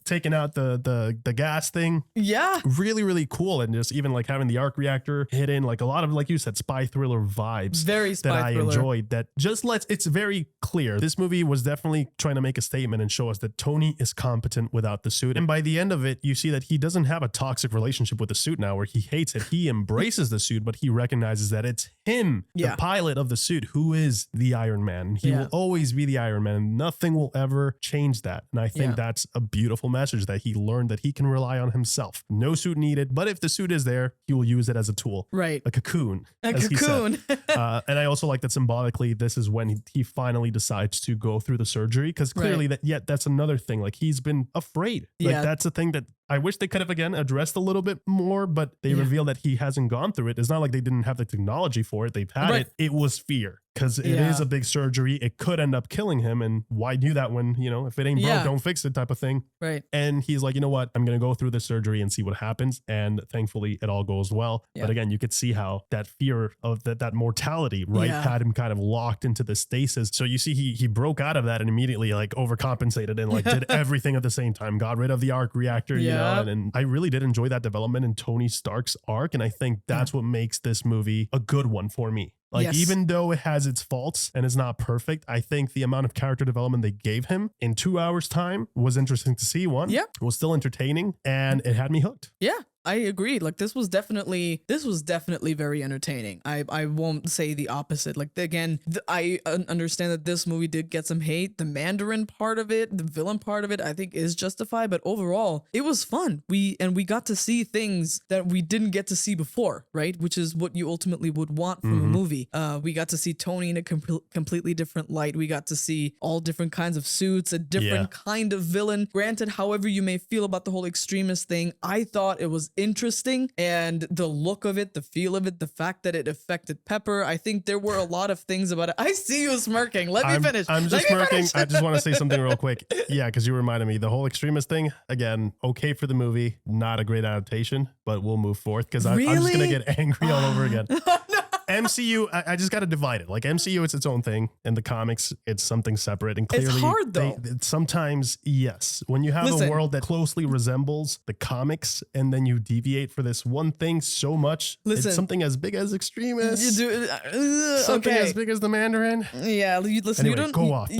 taking out the gas thing. Yeah. Really, really cool. And just even like having the arc reactor hit in, like a lot of, like you said, spy thriller vibes. Very spy that thriller. I enjoyed. That just it's very clear. This movie was definitely trying to make a statement and show us that Tony is competent without the suit. And by the end of it, you see that he doesn't have a toxic relationship with the suit now where he hates it. He embraces the suit, but he recognizes that it's him, the pilot of the suit, who is the Iron Man. He will always be the Iron Man, and nothing will ever change that. And I think that's a beautiful message, that he learned that he can rely on himself. No suit needed, but if the suit is there, he will use it as a tool. Right. A cocoon. A cocoon. And I also like that symbolically, this is when he finally decides to go through the surgery, because clearly that's another thing. Like, he's been afraid. Like, that's a thing that I wish they could have, again, addressed a little bit more, but they reveal that he hasn't gone through it. It's not like they didn't have the technology for it. They've had it. It was fear, because it is a big surgery. It could end up killing him. And why do that when, if it ain't broke, don't fix it type of thing. Right. And he's like, you know what? I'm going to go through this surgery and see what happens. And thankfully, it all goes well. But again, you could see how that fear of that mortality, had him kind of locked into the stasis. So you see he broke out of that and immediately like overcompensated and like did everything at the same time, got rid of the arc reactor, you know, and I really did enjoy that development in Tony Stark's arc. And I think that's what makes this movie a good one for me. Like, even though it has its faults and is not perfect, I think the amount of character development they gave him in 2 hours time was interesting to see. It was still entertaining and it had me hooked. Yeah. I agree. Like, this was definitely very entertaining. I won't say the opposite. Like, again, I understand that this movie did get some hate. The Mandarin part of it, the villain part of it, I think is justified. But overall, it was fun. We got to see things that we didn't get to see before, right? Which is what you ultimately would want from a movie. We got to see Tony in a completely different light. We got to see all different kinds of suits, a different kind of villain. Granted, however you may feel about the whole extremist thing, I thought it was interesting, and the look of it, the feel of it, the fact that it affected Pepper. I think there were a lot of things about it. I see you smirking. Let me finish. I'm just smirking. I just want to say something real quick. Yeah, because you reminded me, the whole extremist thing, again, okay for the movie, not a great adaptation, but we'll move forth because I'm just going to get angry all over again. MCU, I just got to divide it. Like, MCU, it's its own thing. In the comics, it's something separate. And clearly, it's hard though. Sometimes, yes. When you have a world that closely resembles the comics and then you deviate for this one thing so much, it's something as big as Extremis. You do something as big as the Mandarin. Yeah, listen, anyway, you don't go off.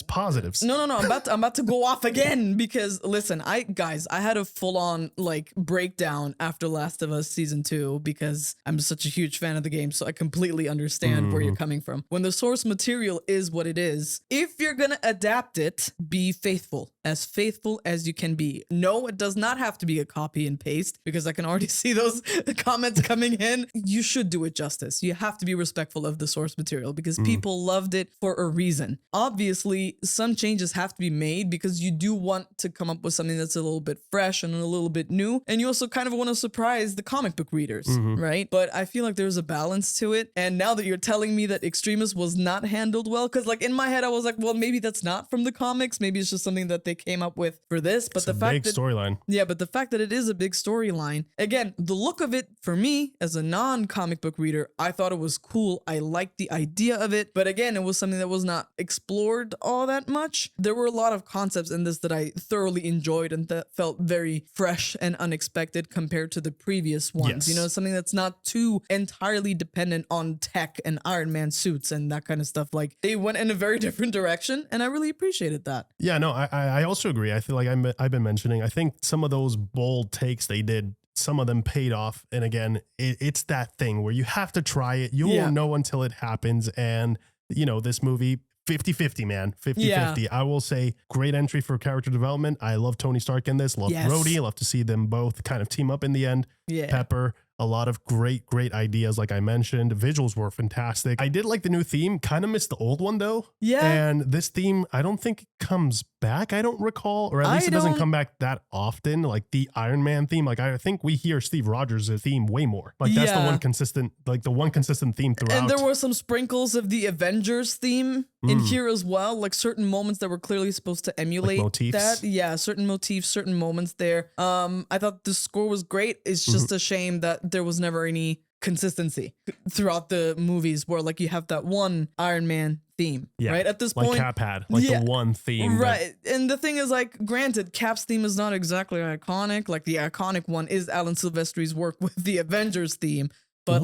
Positives. No. I'm about to go off again because listen, I had a full on like breakdown after Last of Us season 2 because I'm such a huge fan of the game. So I completely understand where you're coming from. When the source material is what it is, if you're gonna adapt it, be faithful as you can be. No, it does not have to be a copy and paste because I can already see those comments coming in. You should do it justice. You have to be respectful of the source material because people loved it for a reason. Obviously, some changes have to be made because you do want to come up with something that's a little bit fresh and a little bit new. And you also kind of want to surprise the comic book readers, right? But I feel like there's a balance to it. And now that you're telling me that Extremis was not handled well, because like in my head I was like, well, maybe that's not from the comics, maybe it's just something that they came up with for this. But the fact that storyline, but the fact that it is a big storyline, again, the look of it for me as a non-comic book reader, I thought it was cool. I liked the idea of it, but again, it was something that was not explored all that much. There were a lot of concepts in this that I thoroughly enjoyed and that felt very fresh and unexpected compared to the previous ones. You know, something that's not too entirely dependent on tech and Iron Man suits and that kind of stuff. Like, they went in a very different direction and I really appreciated that. Yeah, no, I also agree. I feel like I've been mentioning, I think some of those bold takes they did, some of them paid off. And again, it's that thing where you have to try it. You won't know until it happens. And, you know, this movie, 50-50, man. 50-50. I will say great entry for character development. I love Tony Stark in this. Love Rhodey. Love to see them both kind of team up in the end. Pepper. A lot of great ideas, like I mentioned. Visuals were fantastic. I did like the new theme. Kind of missed the old one, though. And this theme, I don't think comes back. I don't recall, or at least it doesn't come back that often. Like the Iron Man theme. Like I think we hear Steve Rogers' theme way more. Like that's the one consistent theme throughout. And there were some sprinkles of the Avengers theme in here as well. Like certain moments that were clearly supposed to emulate like motifs. that. Yeah, certain motifs, certain moments there. I thought the score was great. It's just a shame that there was never any consistency throughout the movies where like you have that one Iron Man theme, right? At this point, like Cap had the one theme, right? And the thing is, like, granted, Cap's theme is not exactly iconic. Like the iconic one is Alan Silvestri's work with the Avengers theme, but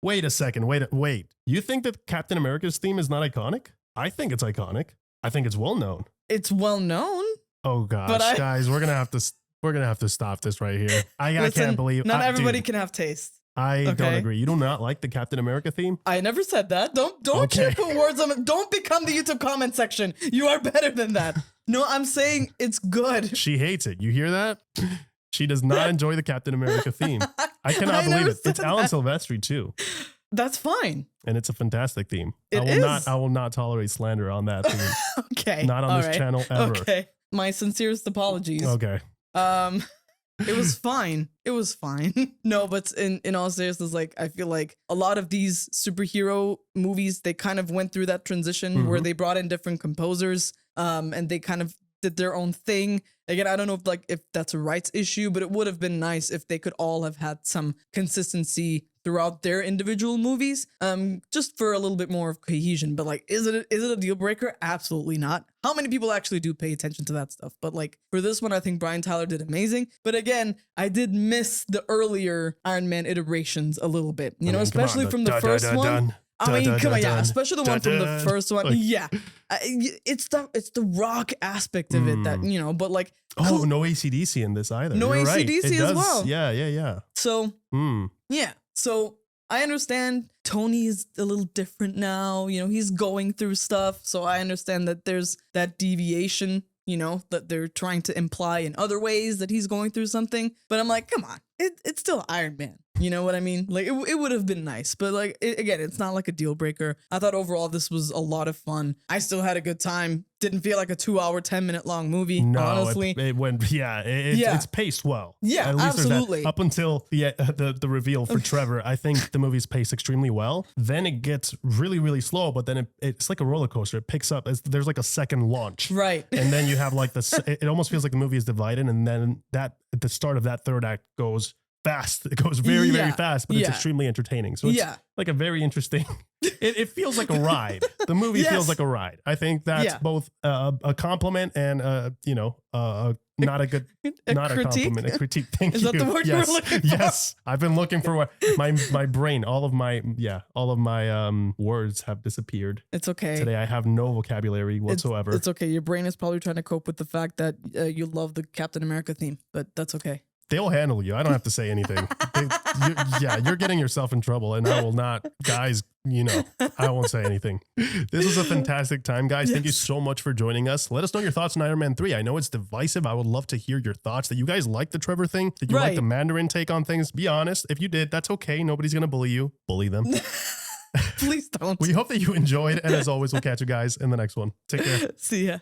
wait a second, wait. You think that Captain America's theme is not iconic? I think it's iconic. I think it's well known. It's well known. Oh gosh, guys, we're gonna have to stop this right here. I can't believe not everybody can have taste. I don't agree. You do not like the Captain America theme? I never said that. Don't you put words on it. Don't become the YouTube comment section. You are better than that. No, I'm saying it's good. She hates it. You hear that? She does not enjoy the Captain America theme. I cannot believe it. It's Alan Silvestri too. That's fine. And it's a fantastic theme. I will not tolerate slander on that theme. Okay. Not on this channel ever. Okay. My sincerest apologies. Okay. It was fine. It was fine. No, but in all seriousness, like, I feel like a lot of these superhero movies, they kind of went through that transition where they brought in different composers, and they kind of did their own thing. Again, I don't know if that's a rights issue, but it would have been nice if they could all have had some consistency throughout their individual movies, just for a little bit more of cohesion. But like, is it a deal breaker? Absolutely not. How many people actually do pay attention to that stuff? But like, for this one, I think Brian Tyler did amazing. But again, I did miss the earlier Iron Man iterations a little bit, you know, especially from the first one. I mean, come on, yeah, especially the one from the first one. Like, yeah, it's the rock aspect of it that, you know, but like, no AC/DC in this either. No AC/DC as well. Yeah. So, yeah. So I understand Tony is a little different now. You know, he's going through stuff. So I understand that there's that deviation, you know, that they're trying to imply in other ways that he's going through something. But I'm like, come on, it's still Iron Man. You know what I mean? Like, it would have been nice, but like, again, it's not like a deal breaker. I thought overall this was a lot of fun. I still had a good time. Didn't feel like a 2-hour, 10-minute long movie. No, honestly, it went. It's paced well. Yeah, at least absolutely. Up until the reveal for Trevor, I think the movie's paced extremely well. Then it gets really, really slow, but then it's like a roller coaster. It picks up. There's like a second launch, right? And then you have like it almost feels like the movie is divided, and then at the start of that third act goes fast. It goes very, very fast, but it's extremely entertaining. So it's like a very interesting, it feels like a ride. The movie feels like a ride. I think that's both a compliment and not a compliment, a critique. Thank you. Is that the word you were looking for? Yes. I've been looking for my brain, all of my words have disappeared. It's okay. Today I have no vocabulary whatsoever. It's okay. Your brain is probably trying to cope with the fact that you love the Captain America theme, but that's okay. They'll handle you. I don't have to say anything. You're getting yourself in trouble, and I will not, guys. You know, I won't say anything. This was a fantastic time, guys. Thank you so much for joining us. Let us know your thoughts on Iron Man 3. I know it's divisive. I would love to hear your thoughts. That you guys like the Trevor thing? Did you like the Mandarin take on things? Be honest. If you did, that's okay. Nobody's gonna bully you. Bully them. Please don't. We hope that you enjoyed, and as always, we'll catch you guys in the next one. Take care. See ya.